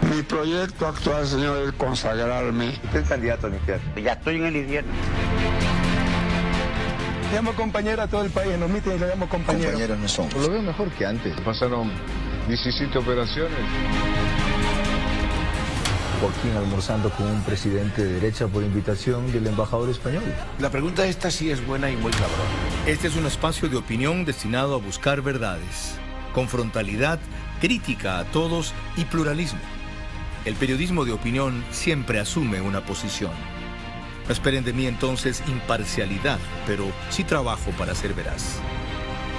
Mi proyecto actual, señor, es consagrarme. Usted es candidato al infierno. Ya estoy en el infierno. Llamo compañero a todo el país, en los mítines le llamo compañero. Compañeros no somos. Lo veo mejor que antes. Pasaron 17 operaciones. Joaquín almorzando con un presidente de derecha por invitación del embajador español. La pregunta esta sí es buena y muy cabrón. Este es un espacio de opinión destinado a buscar verdades, con frontalidad, crítica a todos y pluralismo. El periodismo de opinión siempre asume una posición. No esperen de mí entonces imparcialidad, pero sí trabajo para ser veraz.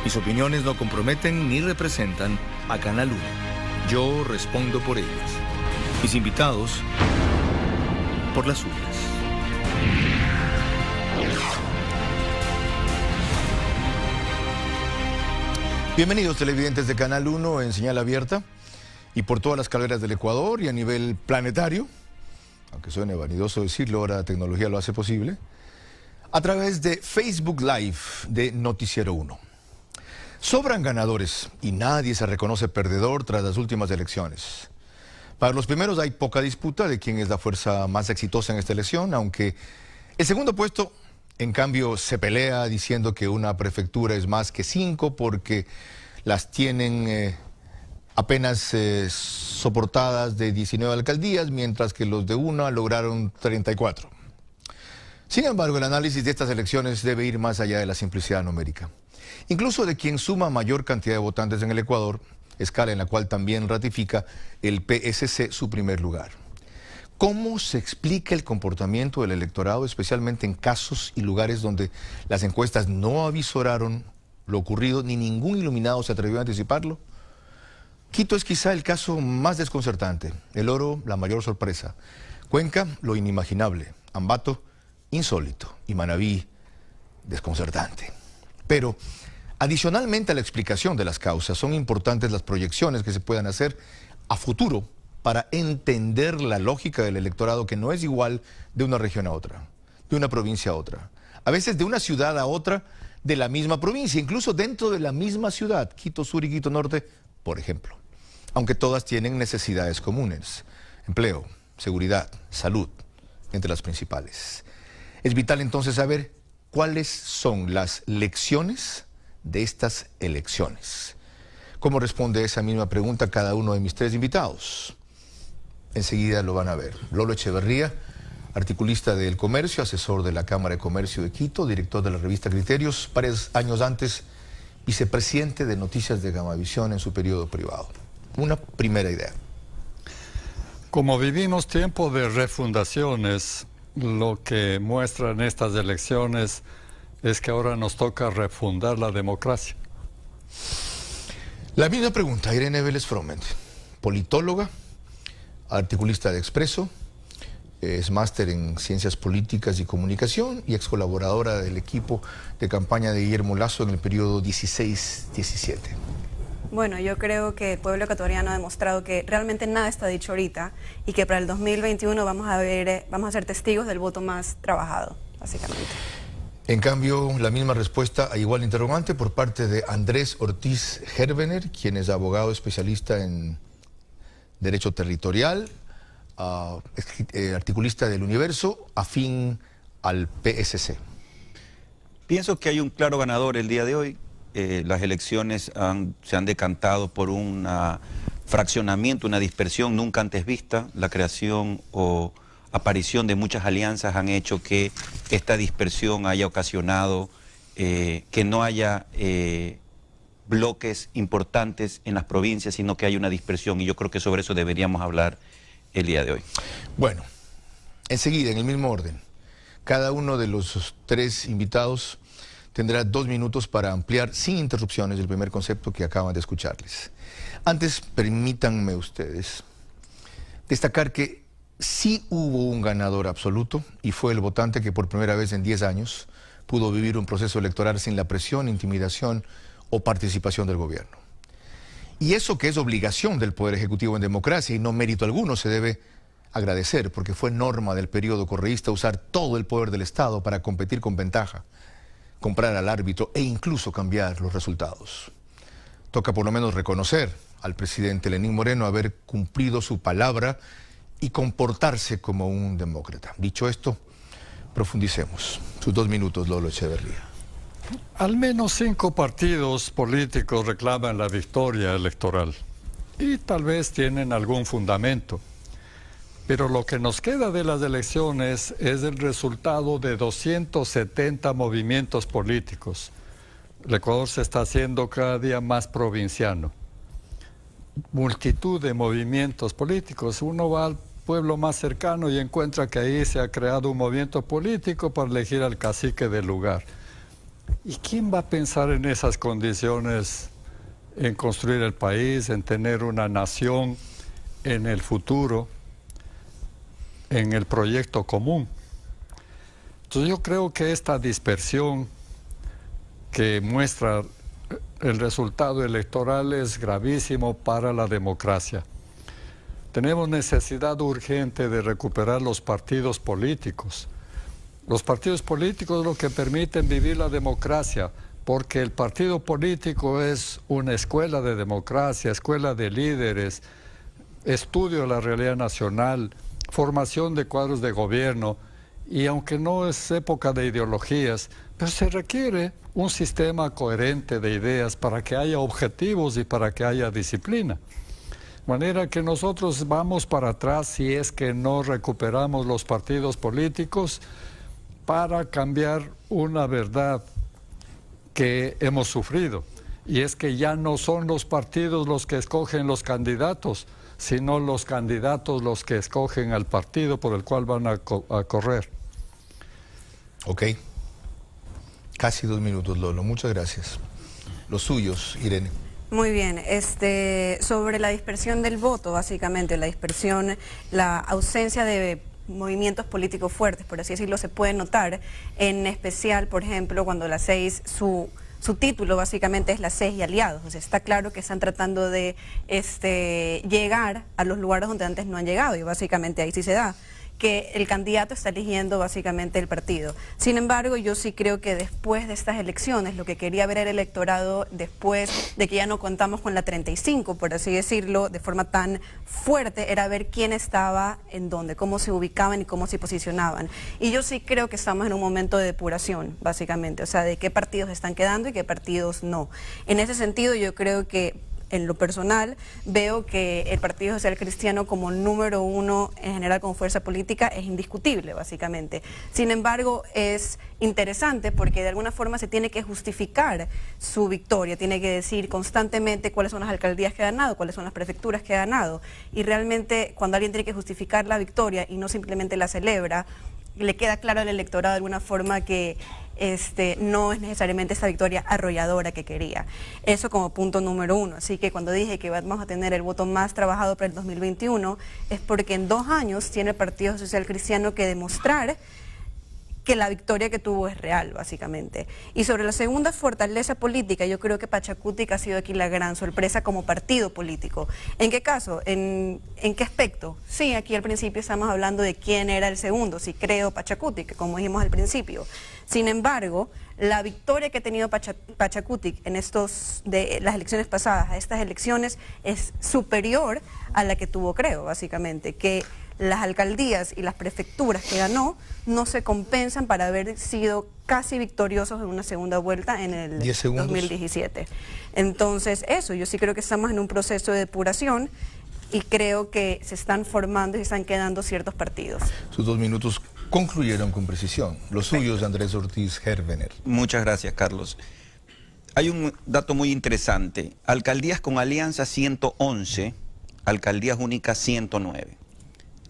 Mis opiniones no comprometen ni representan a Canal 1. Yo respondo por ellas. Mis invitados, por las suyas. Bienvenidos televidentes de Canal 1 en señal abierta y por todas las carreras del Ecuador y a nivel planetario, aunque suene vanidoso decirlo, ahora la tecnología lo hace posible, a través de Facebook Live de Noticiero 1. Sobran ganadores y nadie se reconoce perdedor tras las últimas elecciones. Para los primeros hay poca disputa de quién es la fuerza más exitosa en esta elección, aunque el segundo puesto, en cambio, se pelea diciendo que una prefectura es más que 5 porque las tienen apenas soportadas de 19 alcaldías, mientras que los de una lograron 34. Sin embargo, el análisis de estas elecciones debe ir más allá de la simplicidad numérica. Incluso de quien suma mayor cantidad de votantes en el Ecuador, escala en la cual también ratifica el PSC su primer lugar. ¿Cómo se explica el comportamiento del electorado, especialmente en casos y lugares donde las encuestas no avisoraron lo ocurrido, ni ningún iluminado se atrevió a anticiparlo? Quito es quizá el caso más desconcertante, El Oro la mayor sorpresa, Cuenca lo inimaginable, Ambato insólito y Manabí desconcertante. Pero adicionalmente a la explicación de las causas, son importantes las proyecciones que se puedan hacer a futuro para entender la lógica del electorado, que no es igual de una región a otra, de una provincia a otra, a veces de una ciudad a otra de la misma provincia, incluso dentro de la misma ciudad, Quito Sur y Quito Norte, por ejemplo, aunque todas tienen necesidades comunes, empleo, seguridad, salud, entre las principales. Es vital entonces saber cuáles son las lecciones de estas elecciones. ¿Cómo responde esa misma pregunta cada uno de mis tres invitados? Enseguida lo van a ver. Lolo Echeverría, articulista del Comercio, asesor de la Cámara de Comercio de Quito, director de la revista Criterios, varios años antes vicepresidente de Noticias de Gamavisión en su periodo privado. Una primera idea. Como vivimos tiempo de refundaciones, lo que muestran estas elecciones es que ahora nos toca refundar la democracia. La misma pregunta, Irene Vélez Froment, politóloga, articulista de Expreso, es máster en Ciencias Políticas y Comunicación y ex colaboradora del equipo de campaña de Guillermo Lasso en el periodo 16-17. Bueno, yo creo que el pueblo ecuatoriano ha demostrado que realmente nada está dicho ahorita y que para el 2021 vamos a ser testigos del voto más trabajado, básicamente. En cambio, la misma respuesta a igual interrogante por parte de Andrés Ortiz Herbener, quien es abogado especialista en Derecho Territorial, articulista del Universo, afín al PSC. Pienso que hay un claro ganador el día de hoy. Las elecciones se han decantado por un fraccionamiento, una dispersión nunca antes vista. La creación o aparición de muchas alianzas han hecho que esta dispersión haya ocasionado que no haya bloques importantes en las provincias, sino que hay una dispersión, y yo creo que sobre eso deberíamos hablar el día de hoy. Bueno, enseguida, en el mismo orden, cada uno de los tres invitados tendrá 2 minutos para ampliar sin interrupciones el primer concepto que acaban de escucharles. Antes, permítanme ustedes destacar que sí hubo un ganador absoluto y fue el votante que por primera vez en 10 años pudo vivir un proceso electoral sin la presión, intimidación o participación del gobierno. Y eso, que es obligación del Poder Ejecutivo en democracia y no mérito alguno, se debe agradecer, porque fue norma del periodo correísta usar todo el poder del Estado para competir con ventaja, comprar al árbitro e incluso cambiar los resultados. toca por lo menos reconocer al presidente Lenín Moreno haber cumplido su palabra y comportarse como un demócrata. Dicho esto, profundicemos. Sus 2 minutos, Lolo Echeverría. Al menos 5 partidos políticos reclaman la victoria electoral y tal vez tienen algún fundamento. Pero lo que nos queda de las elecciones es el resultado de 270 movimientos políticos. El Ecuador se está haciendo cada día más provinciano. Multitud de movimientos políticos. Uno va al pueblo más cercano y encuentra que ahí se ha creado un movimiento político para elegir al cacique del lugar. ¿Y quién va a pensar en esas condiciones, en construir el país, en tener una nación en el futuro, en el proyecto común? Entonces yo creo que esta dispersión que muestra el resultado electoral es gravísimo para la democracia. Tenemos necesidad urgente de recuperar los partidos políticos. Los partidos políticos es lo que permiten vivir la democracia, porque el partido político es una escuela de democracia, escuela de líderes, estudio de la realidad nacional, formación de cuadros de gobierno, y aunque no es época de ideologías, pero se requiere un sistema coherente de ideas para que haya objetivos y para que haya disciplina. De manera que nosotros vamos para atrás si es que no recuperamos los partidos políticos para cambiar una verdad que hemos sufrido, y es que ya no son los partidos los que escogen los candidatos, sino los candidatos los que escogen al partido por el cual van a correr. Ok. Casi 2 minutos, Lolo. Muchas gracias. Los suyos, Irene. Muy bien, sobre la dispersión del voto, básicamente, la ausencia de movimientos políticos fuertes, por así decirlo, se puede notar, en especial, por ejemplo, cuando la 6, su título básicamente es la 6 y aliados. O sea, está claro que están tratando de llegar a los lugares donde antes no han llegado, y básicamente ahí sí se da que el candidato está eligiendo básicamente el partido. Sin embargo, yo sí creo que después de estas elecciones, lo que quería ver el electorado, después de que ya no contamos con la 35, por así decirlo, de forma tan fuerte, era ver quién estaba en dónde, cómo se ubicaban y cómo se posicionaban. Y yo sí creo que estamos en un momento de depuración, básicamente, o sea, de qué partidos están quedando y qué partidos no. En ese sentido, yo creo que en lo personal, veo que el Partido Social Cristiano como número 1 en general como fuerza política es indiscutible, básicamente. Sin embargo, es interesante porque de alguna forma se tiene que justificar su victoria, tiene que decir constantemente cuáles son las alcaldías que ha ganado, cuáles son las prefecturas que ha ganado. Y realmente cuando alguien tiene que justificar la victoria y no simplemente la celebra, le queda claro al electorado de alguna forma que no es necesariamente esa victoria arrolladora que quería. Eso como punto número 1. Así que cuando dije que vamos a tener el voto más trabajado para el 2021, es porque en 2 años tiene el Partido Social Cristiano que demostrar que la victoria que tuvo es real, básicamente. Y sobre la segunda fortaleza política, yo creo que Pachacutic ha sido aquí la gran sorpresa como partido político. ¿En qué caso? ¿En qué aspecto? Sí, aquí al principio estamos hablando de quién era el segundo, si creo Pachacutic, como dijimos al principio. Sin embargo, la victoria que ha tenido Pachacutic en de las elecciones pasadas a estas elecciones es superior a la que tuvo Creo, básicamente, que las alcaldías y las prefecturas que ganó no se compensan para haber sido casi victoriosos en una segunda vuelta en el 2017. Entonces, eso, yo sí creo que estamos en un proceso de depuración y creo que se están formando y se están quedando ciertos partidos. Sus 2 minutos concluyeron con precisión. Los suyos, Andrés Ortiz Hervener. Muchas gracias, Carlos. Hay un dato muy interesante. Alcaldías con alianza 111, alcaldías únicas 109.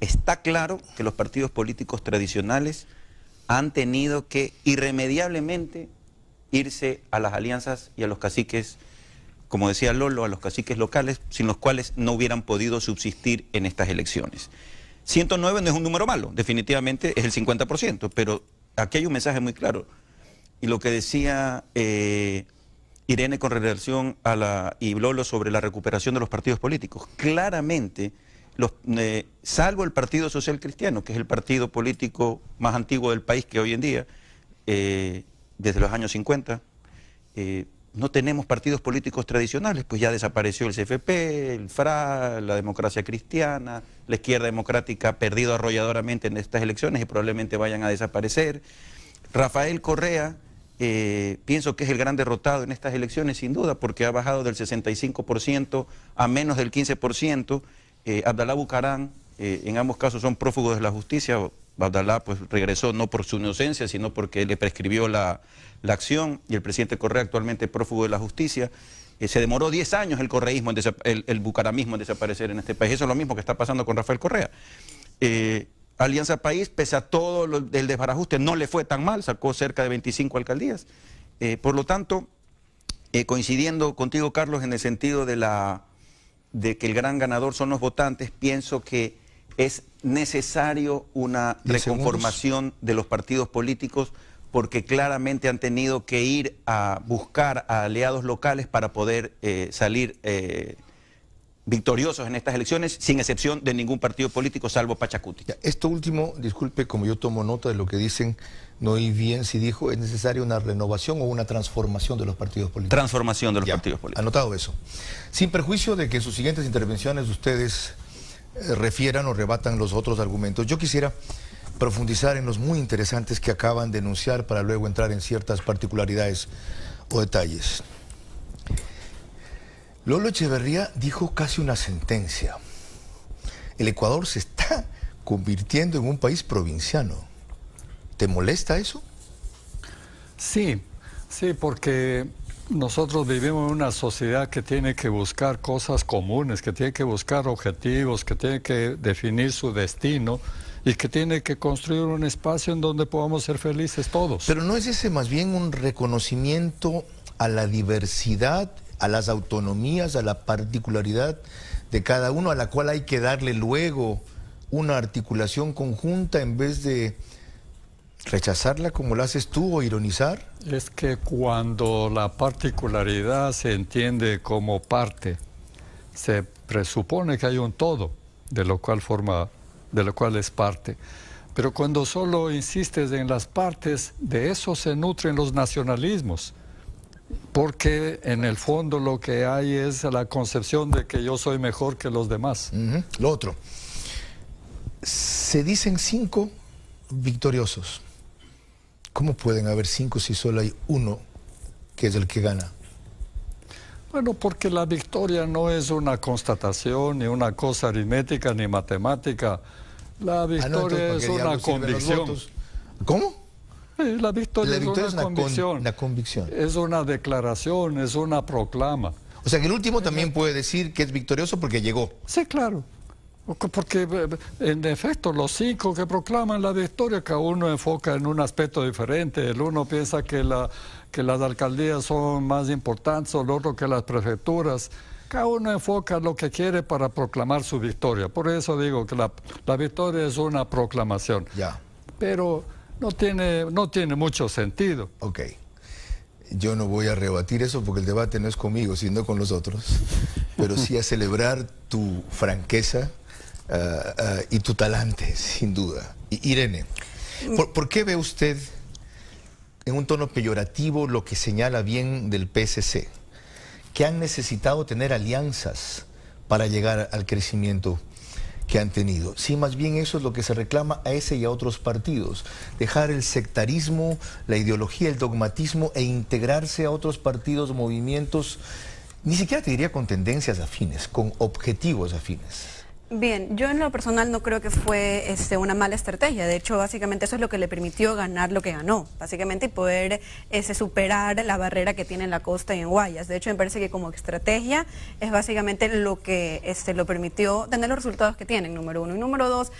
Está claro que los partidos políticos tradicionales han tenido que irremediablemente irse a las alianzas y a los caciques, como decía Lolo, a los caciques locales, sin los cuales no hubieran podido subsistir en estas elecciones. 109 no es un número malo, definitivamente es el 50%, pero aquí hay un mensaje muy claro. Y lo que decía Irene con relación a y Lolo sobre la recuperación de los partidos políticos, claramente, salvo el Partido Social Cristiano, que es el partido político más antiguo del país que hoy en día, desde los años 50, no tenemos partidos políticos tradicionales, pues ya desapareció el CFP, el FRA, la democracia cristiana, la izquierda democrática ha perdido arrolladoramente en estas elecciones y probablemente vayan a desaparecer. Rafael Correa, pienso que es el gran derrotado en estas elecciones, sin duda, porque ha bajado del 65% a menos del 15%. Abdalá Bucaram, en ambos casos son prófugos de la justicia. Abdalá pues regresó no por su inocencia, sino porque le prescribió la acción, y el presidente Correa actualmente prófugo de la justicia. Se demoró 10 años el correísmo, el bucaramismo en desaparecer en este país. Eso es lo mismo que está pasando con Rafael Correa. Alianza País, pese a todo el desbarajuste, no le fue tan mal, sacó cerca de 25 alcaldías. Por lo tanto, coincidiendo contigo, Carlos, en el sentido de que el gran ganador son los votantes, pienso que es necesario una reconformación de los partidos políticos, porque claramente han tenido que ir a buscar a aliados locales para poder salir victoriosos en estas elecciones, sin excepción de ningún partido político, salvo Pachacuti. Esto último, disculpe, como yo tomo nota de lo que dicen, no oí bien si dijo, ¿es necesaria una renovación o una transformación de los partidos políticos? Transformación de los partidos políticos. Anotado eso. Sin perjuicio de que en sus siguientes intervenciones ustedes refieran o rebatan los otros argumentos, yo quisiera profundizar en los muy interesantes que acaban de enunciar para luego entrar en ciertas particularidades o detalles. Lolo Echeverría dijo casi una sentencia. El Ecuador se está convirtiendo en un país provinciano. ¿Te molesta eso? Sí, porque nosotros vivimos en una sociedad que tiene que buscar cosas comunes, que tiene que buscar objetivos, que tiene que definir su destino y que tiene que construir un espacio en donde podamos ser felices todos. Pero ¿no es ese más bien un reconocimiento a la diversidad, a las autonomías, a la particularidad de cada uno, a la cual hay que darle luego una articulación conjunta en vez de rechazarla como lo haces tú o ironizar? Es que cuando la particularidad se entiende como parte, se presupone que hay un todo, de lo cual es parte. Pero cuando solo insistes en las partes, de eso se nutren los nacionalismos, porque en el fondo lo que hay es la concepción de que yo soy mejor que los demás. Lo otro, se dicen 5 victoriosos. ¿Cómo pueden haber 5 si solo hay uno que es el que gana? Bueno, porque la victoria no es una constatación, ni una cosa aritmética, ni matemática. La victoria es una convicción. ¿Cómo? La victoria es una convicción. La convicción. Es una declaración, es una proclama. O sea que el último también puede decir que es victorioso porque llegó. Sí, claro. Porque en efecto los 5 que proclaman la victoria, cada uno enfoca en un aspecto diferente. El uno piensa que las alcaldías son más importantes, o el otro que las prefecturas. Cada uno enfoca lo que quiere para proclamar su victoria. Por eso digo que la victoria es una proclamación. Ya. Pero no tiene mucho sentido. Ok. Yo no voy a rebatir eso porque el debate no es conmigo, sino con los otros. Pero sí a celebrar tu franqueza y tu talante, sin duda. Irene, ¿por qué ve usted en un tono peyorativo lo que señala bien del PSC? Que han necesitado tener alianzas para llegar al crecimiento que han tenido. Sí, más bien eso es lo que se reclama a ese y a otros partidos. Dejar el sectarismo, la ideología, el dogmatismo e integrarse a otros partidos, movimientos, ni siquiera te diría con tendencias afines, con objetivos afines. Bien, yo en lo personal no creo que fue una mala estrategia. De hecho, básicamente eso es lo que le permitió ganar lo que ganó, básicamente, y poder superar la barrera que tiene en la costa y en Guayas. De hecho, me parece que como estrategia es básicamente lo que lo permitió tener los resultados que tienen, número 1. Y número 2,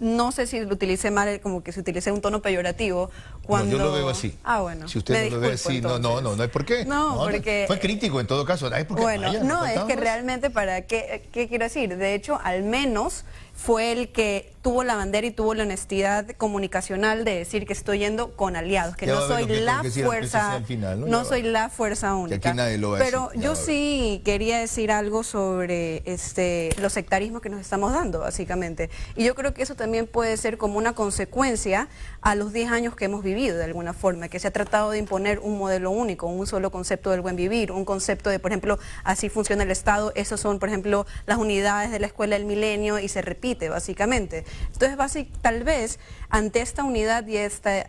no sé si lo utilicé mal, como que si utilicé un tono peyorativo. Cuando... No, yo lo veo así. Ah, bueno. Si usted no lo ve así, no hay por qué. No, porque... Fue crítico en todo caso. Bueno, no, es que realmente, ¿qué quiero decir? De hecho, al menos fue el que tuvo la bandera y tuvo la honestidad comunicacional de decir que estoy yendo con aliados, que Ya no va a ver soy lo que la tengo que decir al PCC fuerza, al final, ¿no? Ya no va. soy la fuerza única. aquí nadie lo va a Pero decir, ya yo va a ver. sí quería decir algo sobre los sectarismos que nos estamos dando, básicamente. Y yo creo que eso también puede ser como una consecuencia a los 10 años que hemos vivido, de alguna forma, que se ha tratado de imponer un modelo único, un solo concepto del buen vivir, un concepto de, por ejemplo, así funciona el Estado, esos son, por ejemplo, las unidades de la Escuela del Milenio, y se repite, básicamente. Entonces, tal vez, ante esta unidad y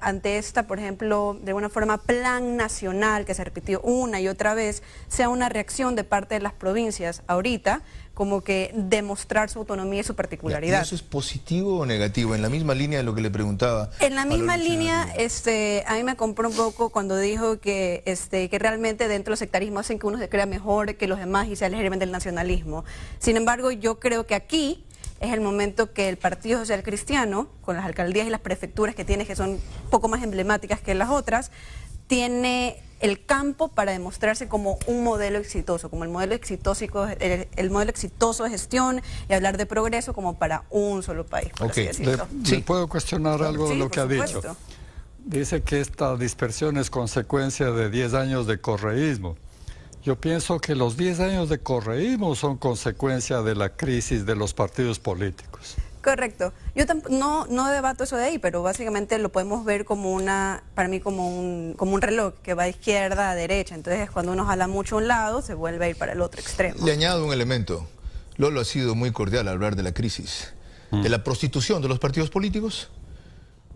ante esta, por ejemplo, de alguna forma, plan nacional que se repitió una y otra vez, sea una reacción de parte de las provincias ahorita, como que demostrar su autonomía y su particularidad. ¿Y eso es positivo o negativo? En la misma línea de lo que le preguntaba. En la misma a Lorenzo línea, Navarro. a mí me compró un poco cuando dijo que realmente dentro del sectarismo hacen que uno se crea mejor que los demás y se alejen del nacionalismo. Sin embargo, yo creo que aquí es el momento que el Partido Social Cristiano, con las alcaldías y las prefecturas que tiene, que son un poco más emblemáticas que las otras, tiene el campo para demostrarse como un modelo exitoso, como el modelo exitoso de gestión y hablar de progreso como para un solo país, por así decirlo. ¿Le puedo cuestionar algo de Sí, lo que ha por dicho? supuesto. Dice que esta dispersión es consecuencia de 10 años de correísmo. Yo pienso que los 10 años de correísmo son consecuencia de la crisis de los partidos políticos. Correcto. Yo no debato eso de ahí, pero básicamente lo podemos ver como para mí como un reloj que va de izquierda a derecha. Entonces, cuando uno jala mucho a un lado, se vuelve a ir para el otro extremo. Le añado un elemento. Lolo ha sido muy cordial al hablar de la crisis, de la prostitución de los partidos políticos.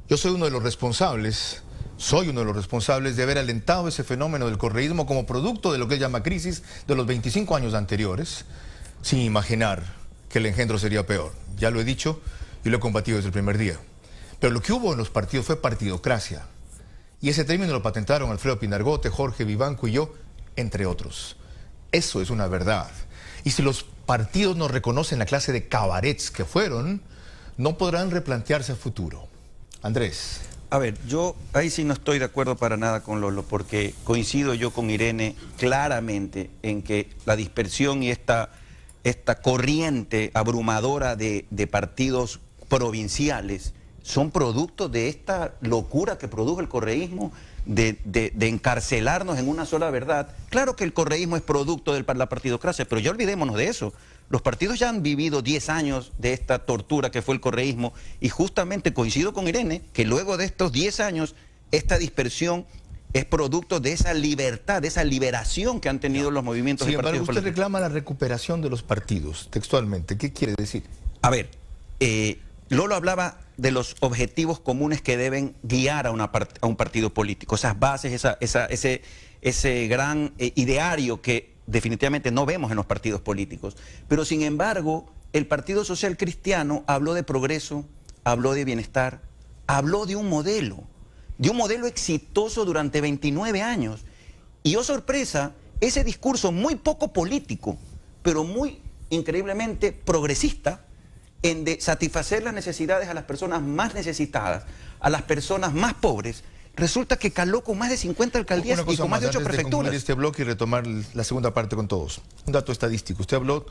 Yo soy uno de los responsables de haber alentado ese fenómeno del correísmo como producto de lo que él llama crisis de los 25 años anteriores, sin imaginar que el engendro sería peor. Ya lo he dicho y lo he combatido desde el primer día. Pero lo que hubo en los partidos fue partidocracia. Y ese término lo patentaron Alfredo Pinargote, Jorge Vivanco y yo, entre otros. Eso es una verdad. Y si los partidos no reconocen la clase de cabarets que fueron, no podrán replantearse a futuro. Andrés. A ver, yo ahí sí no estoy de acuerdo para nada con Lolo, porque coincido yo con Irene claramente en que la dispersión y esta corriente abrumadora de partidos provinciales son producto de esta locura que produjo el correísmo de encarcelarnos en una sola verdad. Claro que el correísmo es producto de la partidocracia, pero ya olvidémonos de eso. Los partidos ya han vivido 10 años de esta tortura que fue el correísmo, y justamente coincido con Irene que luego de estos 10 años esta dispersión es producto de esa libertad, de esa liberación que han tenido los movimientos y Sin partidos embargo, usted políticos. reclama la recuperación de los partidos, textualmente. ¿Qué quiere decir? A ver, Lolo hablaba de los objetivos comunes que deben guiar a un partido político, esas bases, ese gran ideario que definitivamente no vemos en los partidos políticos. Pero sin embargo, el Partido Social Cristiano habló de progreso, habló de bienestar, habló de un modelo exitoso durante 29 años. Y oh sorpresa, ese discurso muy poco político, pero muy increíblemente progresista, en de satisfacer las necesidades a las personas más necesitadas, a las personas más pobres, resulta que caló con más de 50 alcaldías y con más de 8 antes de prefecturas. concluir este bloque y retomar la segunda parte con todos. Un dato estadístico. Usted habló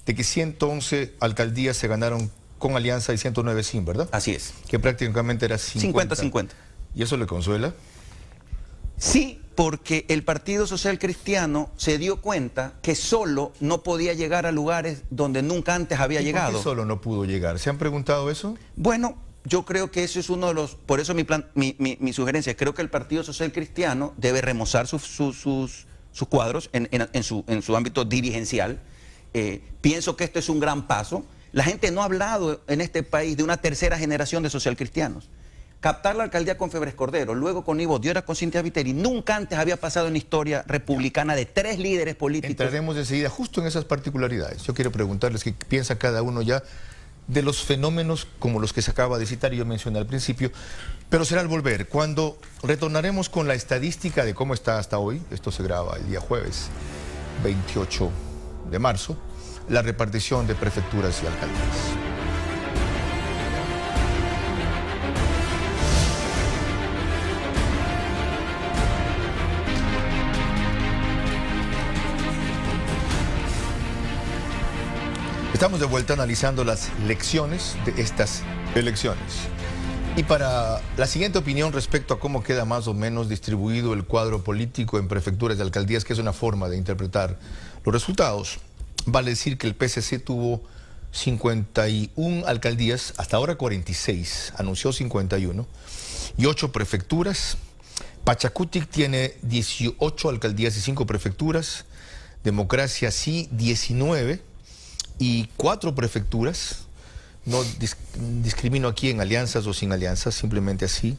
de que 111 alcaldías se ganaron con alianza y 109 sin, ¿verdad? Así es. Que prácticamente era 50-50. ¿Y eso le consuela? Sí, porque el Partido Social Cristiano se dio cuenta que solo no podía llegar a lugares donde nunca antes había llegado. ¿Por qué solo no pudo llegar? ¿Se han preguntado eso? Bueno, yo creo que eso es uno de los... Por eso mi sugerencia, creo que el Partido Social Cristiano debe remozar sus cuadros en su ámbito dirigencial. Pienso que esto es un gran paso. La gente no ha hablado en este país de una tercera generación de socialcristianos. Captar la alcaldía con Febres Cordero, luego con Ivo Diora, con Cintia Viteri, nunca antes había pasado en la historia republicana de 3 líderes políticos. Entraremos enseguida justo en esas particularidades. Yo quiero preguntarles qué piensa cada uno ya de los fenómenos como los que se acaba de citar y yo mencioné al principio, pero será al volver, cuando retornaremos con la estadística de cómo está hasta hoy. Esto se graba el día jueves 28 de marzo, la repartición de prefecturas y alcaldías. Estamos de vuelta analizando las lecciones de estas elecciones. Y para la siguiente opinión respecto a cómo queda más o menos distribuido el cuadro político en prefecturas y alcaldías, que es una forma de interpretar los resultados, vale decir que el PSC tuvo 51 alcaldías, hasta ahora 46, anunció 51, y 8 prefecturas. Pachacutic tiene 18 alcaldías y 5 prefecturas, Democracia Sí 19 y 4 prefecturas. No discrimino aquí en alianzas o sin alianzas, simplemente así.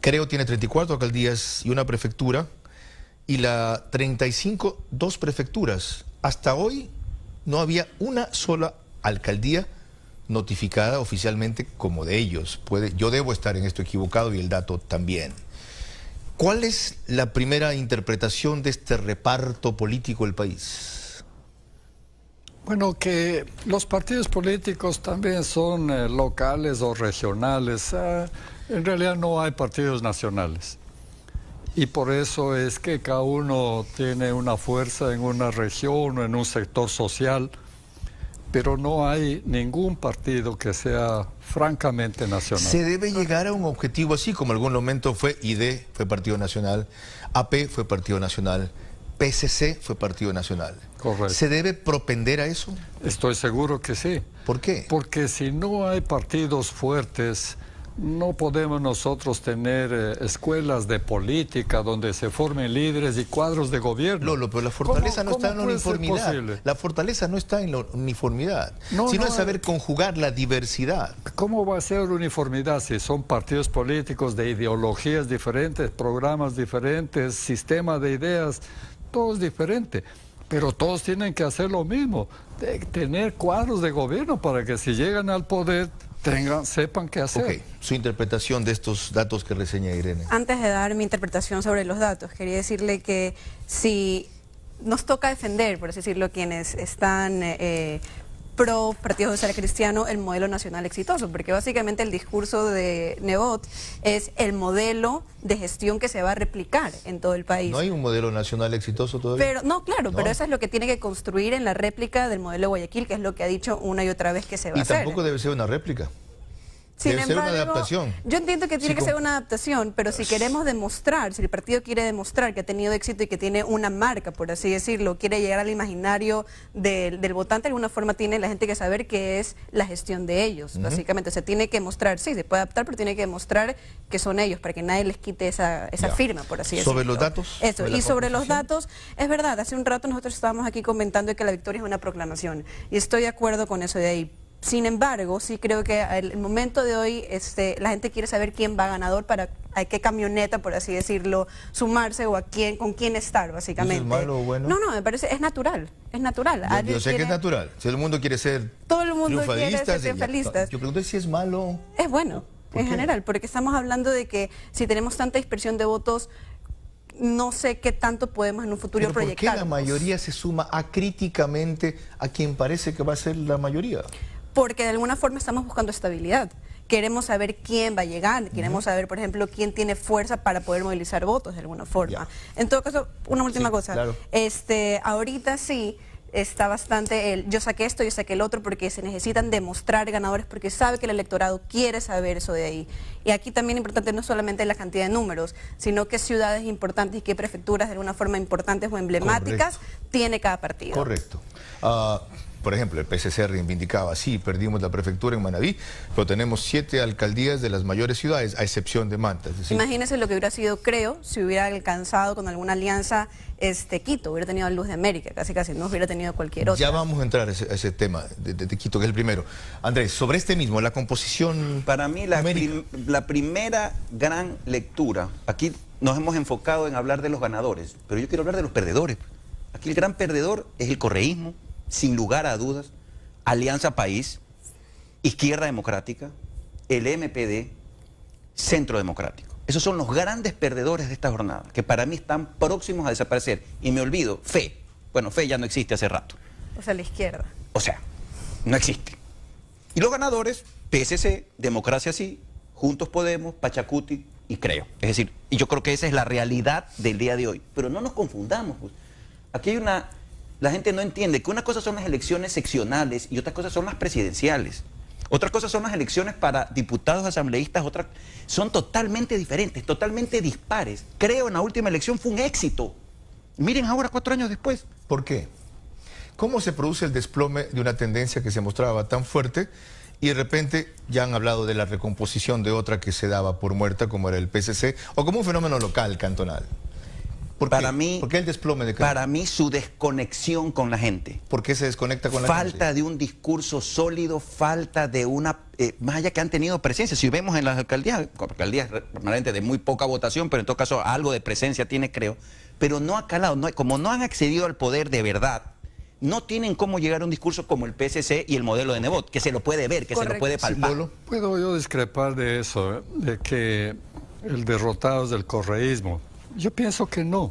Creo tiene 34 alcaldías y una prefectura, y la 35, 2 prefecturas. Hasta hoy no había una sola alcaldía notificada oficialmente como de ellos. Yo debo estar en esto equivocado y el dato también. ¿Cuál es la primera interpretación de este reparto político del país? Bueno, que los partidos políticos también son locales o regionales. En realidad no hay partidos nacionales. Y por eso es que cada uno tiene una fuerza en una región o en un sector social, pero no hay ningún partido que sea francamente nacional. Se debe llegar a un objetivo así, como en algún momento fue ID, fue Partido Nacional, AP fue Partido Nacional, PSC fue Partido Nacional. Correcto. ¿Se debe propender a eso? Estoy seguro que sí. ¿Por qué? Porque si no hay partidos fuertes, no podemos nosotros tener escuelas de política donde se formen líderes y cuadros de gobierno. Lolo, pero la fortaleza no está en la uniformidad. La fortaleza no está en la uniformidad, sino en saber conjugar la diversidad. ¿Cómo va a ser uniformidad si son partidos políticos de ideologías diferentes, programas diferentes, sistema de ideas? Todo es diferente. Pero todos tienen que hacer lo mismo, tener cuadros de gobierno para que si llegan al poder sepan qué hacer. Ok, su interpretación de estos datos que reseña Irene. Antes de dar mi interpretación sobre los datos, quería decirle que si nos toca defender, por así decirlo, quienes están pro Partido Social Cristiano, el modelo nacional exitoso, porque básicamente el discurso de Nebot es el modelo de gestión que se va a replicar en todo el país. ¿No hay un modelo nacional exitoso todavía? Pero, no, claro, pero eso es lo que tiene que construir en la réplica del modelo Guayaquil, que es lo que ha dicho una y otra vez que se va a hacer. Y tampoco debe ser una réplica. Sin Debe ser una adaptación. Yo entiendo que tiene que ser una adaptación, pero si queremos demostrar, si el partido quiere demostrar que ha tenido éxito y que tiene una marca, por así decirlo, quiere llegar al imaginario del votante, de alguna forma tiene la gente que saber qué es la gestión de ellos, básicamente. O sea, tiene que mostrar, sí, se puede adaptar, pero tiene que demostrar que son ellos, para que nadie les quite esa firma, por así decirlo. ¿Sobre los datos? Eso, y sobre los datos, es verdad, hace un rato nosotros estábamos aquí comentando que la victoria es una proclamación, y estoy de acuerdo con eso de ahí. Sin embargo, sí creo que el momento de hoy la gente quiere saber quién va ganador, para a qué camioneta, por así decirlo, sumarse, o con quién estar, básicamente. ¿Es malo o bueno? No, me parece, es natural, es natural. Yo sé que es natural, si el mundo quiere ser todo el mundo quiere ser triunfalistas. triunfalistas. Yo pregunté si es malo. Es bueno, en general, porque estamos hablando de que si tenemos tanta dispersión de votos, no sé qué tanto podemos en un futuro proyectar. ¿Por qué la mayoría se suma acríticamente a quien parece que va a ser la mayoría? Porque de alguna forma estamos buscando estabilidad. Queremos saber quién va a llegar, queremos saber, por ejemplo, quién tiene fuerza para poder movilizar votos de alguna forma. En todo caso, una última cosa. Claro. Ahorita sí está bastante yo saqué esto, yo saqué el otro, porque se necesitan demostrar ganadores, porque sabe que el electorado quiere saber eso de ahí. Y aquí también importante no solamente la cantidad de números, sino qué ciudades importantes y qué prefecturas de alguna forma importantes o emblemáticas tiene cada partido. Correcto. Por ejemplo, el PSC reivindicaba, sí, perdimos la prefectura en Manabí, pero tenemos 7 alcaldías de las mayores ciudades, a excepción de Manta. Es decir, imagínese lo que hubiera sido, creo, si hubiera alcanzado con alguna alianza Quito, hubiera tenido Luz de América, casi no hubiera tenido cualquier otra. Ya vamos a entrar a ese tema de Quito, que es el primero. Andrés, sobre este mismo, la composición... Para mí la primera gran lectura, aquí nos hemos enfocado en hablar de los ganadores, pero yo quiero hablar de los perdedores. Aquí el gran perdedor es el correísmo, sin lugar a dudas, Alianza País, Izquierda Democrática, el MPD, Centro Democrático. Esos son los grandes perdedores de esta jornada, que para mí están próximos a desaparecer. Y me olvido, FE. Bueno, FE ya no existe hace rato. O sea, la izquierda. O sea, no existe. Y los ganadores, PSC, Democracia Sí, Juntos Podemos, Pachacutic y Creo. Es decir, y yo creo que esa es la realidad del día de hoy. Pero no nos confundamos, pues. Aquí hay una La gente no entiende que una cosa son las elecciones seccionales y otra cosa son las presidenciales. Otra cosa son las elecciones para diputados, asambleístas, son totalmente diferentes, totalmente dispares. Creo en la última elección fue un éxito. Miren ahora 4 años después. ¿Por qué? ¿Cómo se produce el desplome de una tendencia que se mostraba tan fuerte y de repente ya han hablado de la recomposición de otra que se daba por muerta, como era el PSC, o como un fenómeno local, cantonal? ¿Por qué el desplome de Para mí, su desconexión con la gente. ¿Por qué se desconecta con la gente? Falta de un discurso sólido, falta de una... más allá que han tenido presencia. Si vemos en las alcaldías permanentes de muy poca votación, pero en todo caso algo de presencia tiene, creo. Pero no ha calado. Como no han accedido al poder de verdad, no tienen cómo llegar a un discurso como el PSC y el modelo de Nebot, que se lo puede ver, que se lo puede palpar. Sí, ¿puedo yo discrepar de eso, de que el derrotado es del correísmo? Yo pienso que no.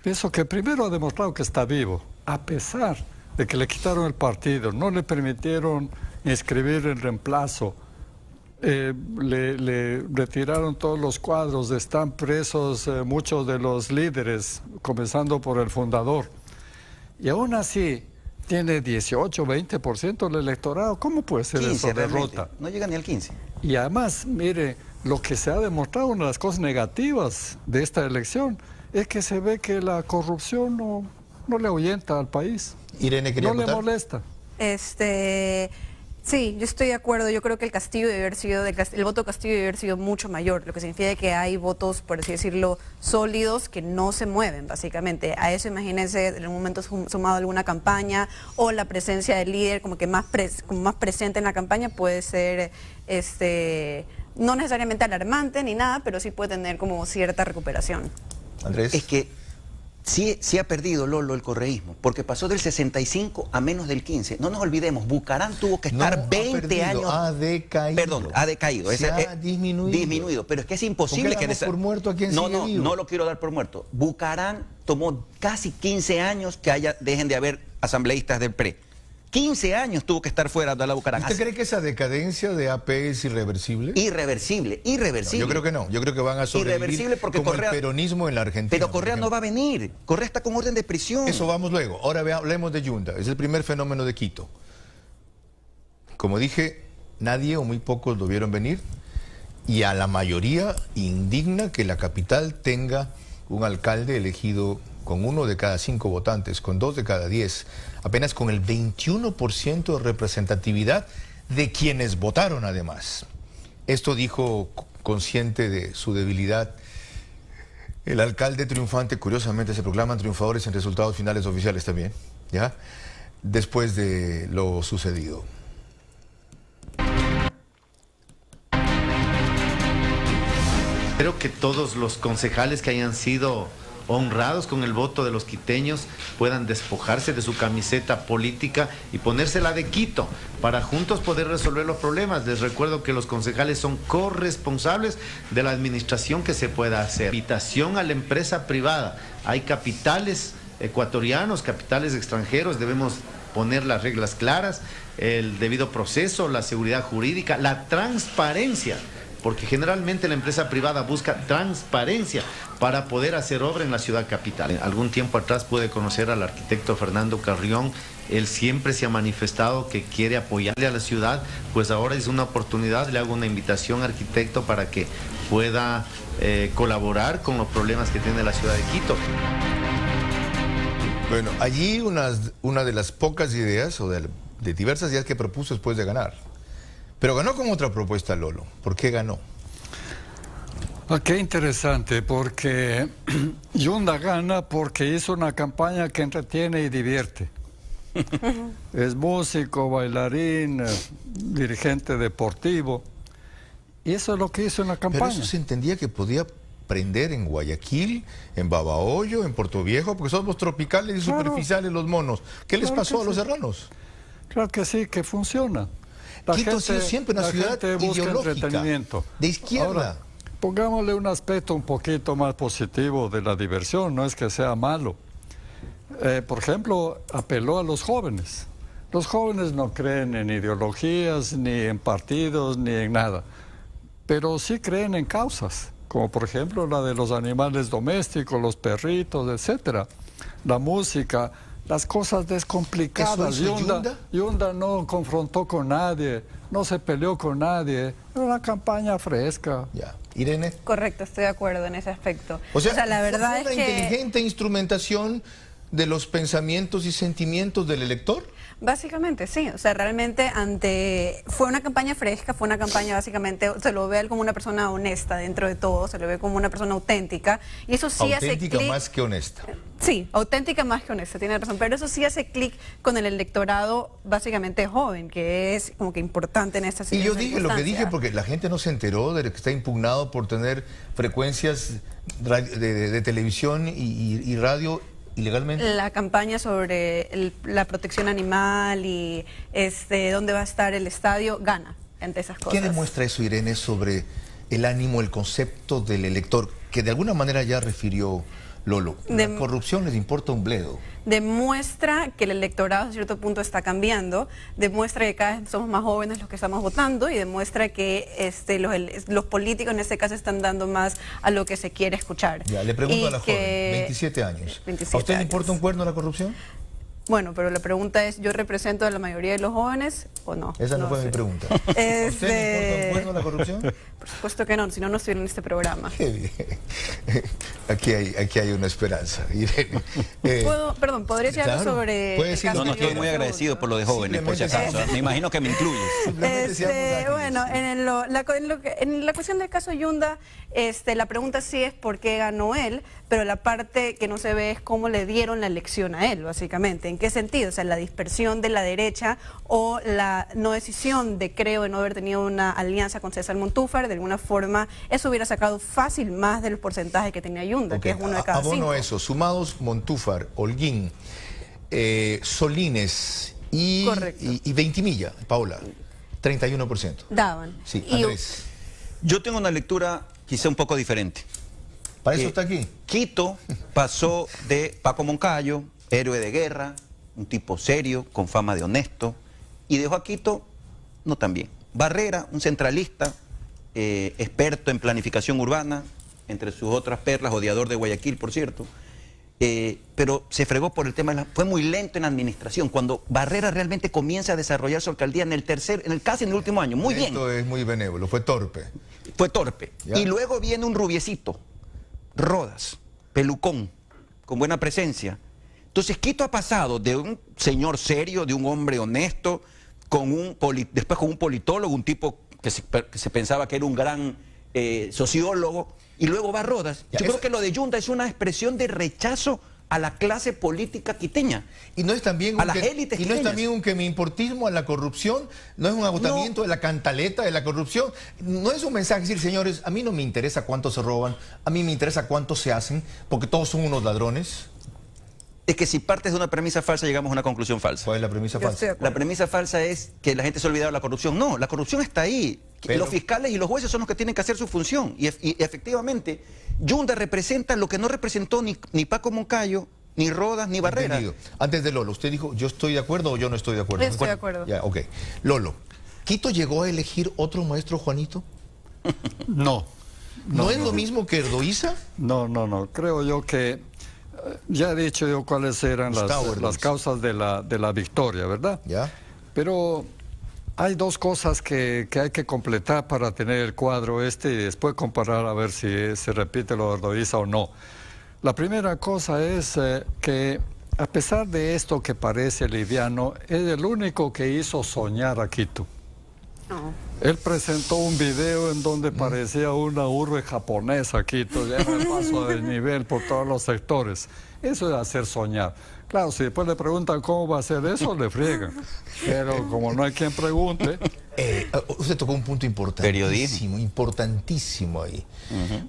Pienso que primero ha demostrado que está vivo, a pesar de que le quitaron el partido, no le permitieron inscribir el reemplazo, le retiraron todos los cuadros, están presos muchos de los líderes, comenzando por el fundador. Y aún así tiene 18, 20% del electorado. ¿Cómo puede ser 15, eso derrota? Realmente. No llega ni al 15. Y además, mire, lo que se ha demostrado, una de las cosas negativas de esta elección, es que se ve que la corrupción no le ahuyenta al país. Irene, ¿quería votar? Le molesta. Sí, yo estoy de acuerdo. Yo creo que el castigo debe haber sido, el voto castigo debe haber sido mucho mayor, lo que significa que hay votos, por así decirlo, sólidos que no se mueven, básicamente. A eso imagínense en un momento sumado alguna campaña o la presencia del líder como que más presente en la campaña puede ser, no necesariamente alarmante ni nada, pero sí puede tener como cierta recuperación. Andrés. Es que sí ha perdido, Lolo, el correísmo, porque pasó del 65 a menos del 15. No nos olvidemos, Bucarán tuvo que estar 20 años... Ha decaído. Perdón, ha decaído. Se ha disminuido. Pero es que es imposible que... por muerto a quien sigue vivo. No lo quiero dar por muerto. Bucarán tomó casi 15 años que dejen de haber asambleístas del PRE. 15 años tuvo que estar fuera de la Bucarán. ¿Usted cree que esa decadencia de AP es irreversible? Irreversible. No, yo creo que no. Yo creo que van a sobrevivir porque como Correa, el peronismo en la Argentina. Pero Correa no va a venir. Correa está con orden de prisión. Eso vamos luego. Ahora hablemos de Yunda. Es el primer fenómeno de Quito. Como dije, nadie o muy pocos lo vieron venir. Y a la mayoría indigna que la capital tenga un alcalde elegido con 1 de cada 5 votantes, con 2 de cada 10, apenas con el 21% de representatividad de quienes votaron además. Esto dijo, consciente de su debilidad, el alcalde triunfante. Curiosamente se proclaman triunfadores en resultados finales oficiales también, ¿ya? Después de lo sucedido. Creo que todos los concejales que hayan sido honrados con el voto de los quiteños puedan despojarse de su camiseta política y ponérsela de Quito para juntos poder resolver los problemas. Les recuerdo que los concejales son corresponsables de la administración que se pueda hacer. Invitación a la empresa privada. Hay capitales ecuatorianos, capitales extranjeros, debemos poner las reglas claras, el debido proceso, la seguridad jurídica, la transparencia. Porque generalmente la empresa privada busca transparencia para poder hacer obra en la ciudad capital. Algún tiempo atrás pude conocer al arquitecto Fernando Carrión. Él siempre se ha manifestado que quiere apoyarle a la ciudad, pues ahora es una oportunidad. Le hago una invitación, arquitecto, para que pueda colaborar con los problemas que tiene la ciudad de Quito. Bueno, allí una de las pocas ideas, o de diversas ideas que propuso después de ganar. Pero ganó con otra propuesta, Lolo. ¿Por qué ganó? Qué interesante, porque Yunda gana porque hizo una campaña que entretiene y divierte. Es músico, bailarín, dirigente deportivo. Y eso es lo que hizo en la campaña. Pero eso se entendía que podía prender en Guayaquil, en Babahoyo, en Puerto Viejo, porque somos tropicales y superficiales los monos. ¿Qué les pasó a los serranos? Claro que sí, que funciona. Quito ha sido siempre una ciudad ideológica, de izquierda. Ahora, pongámosle un aspecto un poquito más positivo de la diversión, no es que sea malo. Por ejemplo, apeló a los jóvenes. Los jóvenes no creen en ideologías, ni en partidos, ni en nada, pero sí creen en causas, como por ejemplo la de los animales domésticos, los perritos, etcétera. la música, las cosas descomplicadas. ¿Eso hizo Yunda? Yunda no confrontó con nadie, no se peleó con nadie. Era una campaña fresca. Ya. Irene. Correcto, estoy de acuerdo en ese aspecto. O sea, la verdad ¿fue es una que inteligente instrumentación de los pensamientos y sentimientos del elector? básicamente sí, o sea, realmente fue una campaña fresca, fue una campaña básicamente, se lo ve a él como una persona honesta dentro de todo, se lo ve como una persona auténtica, y eso sí hace clic. Auténtica más que honesta. Sí, auténtica más que honesta, tiene razón, pero eso sí hace clic con el electorado básicamente joven, que es como que importante en esta situación. Y yo dije lo que dije porque la gente no se enteró de que está impugnado por tener frecuencias de televisión y radio ilegalmente. La campaña sobre la protección animal y dónde va a estar el estadio gana entre esas cosas. ¿Qué demuestra eso, Irene, sobre el ánimo, el concepto del elector, que de alguna manera ya refirió Lolo? La corrupción les importa un bledo. Demuestra que el electorado a cierto punto está cambiando, demuestra que cada vez somos más jóvenes los que estamos votando y demuestra que los políticos en este caso están dando más a lo que se quiere escuchar. Ya, le pregunto a la joven, 27 años. 27 ¿A usted le años. importa un cuerno la corrupción? Bueno, pero la pregunta es, ¿yo represento a la mayoría de los jóvenes o no? Esa no fue sé. mi pregunta. ¿A usted le importa un cuerno la corrupción? Por supuesto que no, si no, no estuviera en este programa. Qué bien. Aquí hay una esperanza, Irene. ¿Podría decir algo claro, sobre puede el decir caso lo No, que estoy de muy Yunda? agradecido por lo de jóvenes, por si Simplemente acaso. Me imagino que me incluyes. Simplemente seamos ágiles. Bueno, en la cuestión del caso Yunda, la pregunta sí es por qué ganó él, pero la parte que no se ve es cómo le dieron la elección a él, básicamente. ¿En qué sentido? O sea, la dispersión de la derecha o la no decisión de no haber tenido una alianza con César Montúfar, de alguna forma, eso hubiera sacado fácil más del porcentaje que tenía Yunda, que es uno de cada abono 5. eso, sumados Montúfar, Holguín, Solines y Veintimilla, Paola, 31%. Daban. Sí, Y- Andrés. Yo tengo una lectura quizá un poco diferente. ¿Para eso está aquí? Quito pasó de Paco Moncayo, héroe de guerra, un tipo serio, con fama de honesto, y dejó a Quito no tan bien. Barrera, un centralista, experto en planificación urbana, entre sus otras perlas, odiador de Guayaquil, por cierto, pero se fregó por el tema, fue muy lento en la administración. Cuando Barrera realmente comienza a desarrollar su alcaldía casi en el último año, muy bien. Esto es muy benévolo, fue torpe. Fue torpe. Ya. Y luego viene un rubiecito, Rodas, pelucón, con buena presencia. Entonces Quito ha pasado de un señor serio, de un hombre honesto, después con un politólogo, un tipo que se pensaba que era un gran sociólogo, y luego va Rodas. Ya, Yo creo que lo de Yunda es una expresión de rechazo a la clase política quiteña. Y no es también a las élites y no es quiteñas. también un que me importismo a la corrupción, no es un agotamiento de la cantaleta de la corrupción, no es un mensaje decir, señores, a mí no me interesa cuánto se roban, a mí me interesa cuánto se hacen, porque todos son unos ladrones. Es que si partes de una premisa falsa, llegamos a una conclusión falsa. ¿Cuál es la premisa Yo estoy de falsa? acuerdo. La premisa falsa es que la gente se ha olvidado de la corrupción. No, la corrupción está ahí. Pero- Los fiscales y los jueces son los que tienen que hacer su función. Y efectivamente, Yunda representa lo que no representó ni Paco Moncayo, ni Rodas, ni Barrera. Entendido. Antes de Lolo, usted dijo, ¿yo estoy de acuerdo o yo no estoy de acuerdo? Yo estoy de acuerdo. Ya, ok. Lolo, ¿Quito llegó a elegir otro maestro Juanito? No. ¿No es lo mismo que Erdoiza? No. Creo yo que ya he dicho yo cuáles eran Gustavo las Erdoes. causas de la victoria, ¿verdad? ¿Ya? Pero hay dos cosas que hay que completar para tener el cuadro y después comparar a ver si se repite lo de Erdoiza o no. La primera cosa es que a pesar de esto que parece liviano, es el único que hizo soñar a Quito. Él presentó un video en donde parecía una urbe japonesa, Quito, ya el paso de nivel por todos los sectores. Eso es hacer soñar. Claro, si después le preguntan cómo va a hacer eso, le friegan. Pero como no hay quien pregunte... Usted tocó un punto importantísimo, importantísimo ahí.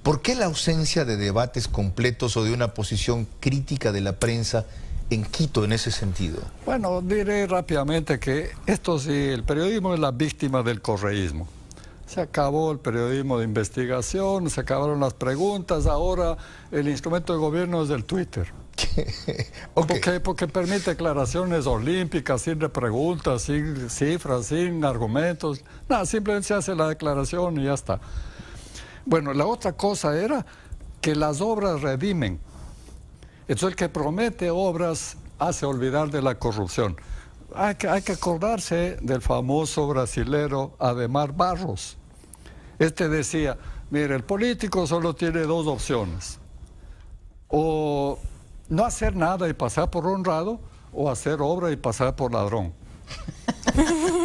¿Por qué la ausencia de debates completos o de una posición crítica de la prensa en Quito en ese sentido? Bueno, diré rápidamente que esto sí, el periodismo es la víctima del correísmo. Se acabó el periodismo de investigación, se acabaron las preguntas, ahora el instrumento de gobierno es el Twitter. Okay. Porque permite declaraciones olímpicas, sin preguntas, sin cifras, sin argumentos. Nada, simplemente se hace la declaración y ya está. Bueno, la otra cosa era que las obras redimen. Entonces el que promete obras hace olvidar de la corrupción. Hay que acordarse del famoso brasilero Ademar Barros. Este decía, mire, el político solo tiene dos opciones. O no hacer nada y pasar por honrado, o hacer obra y pasar por ladrón.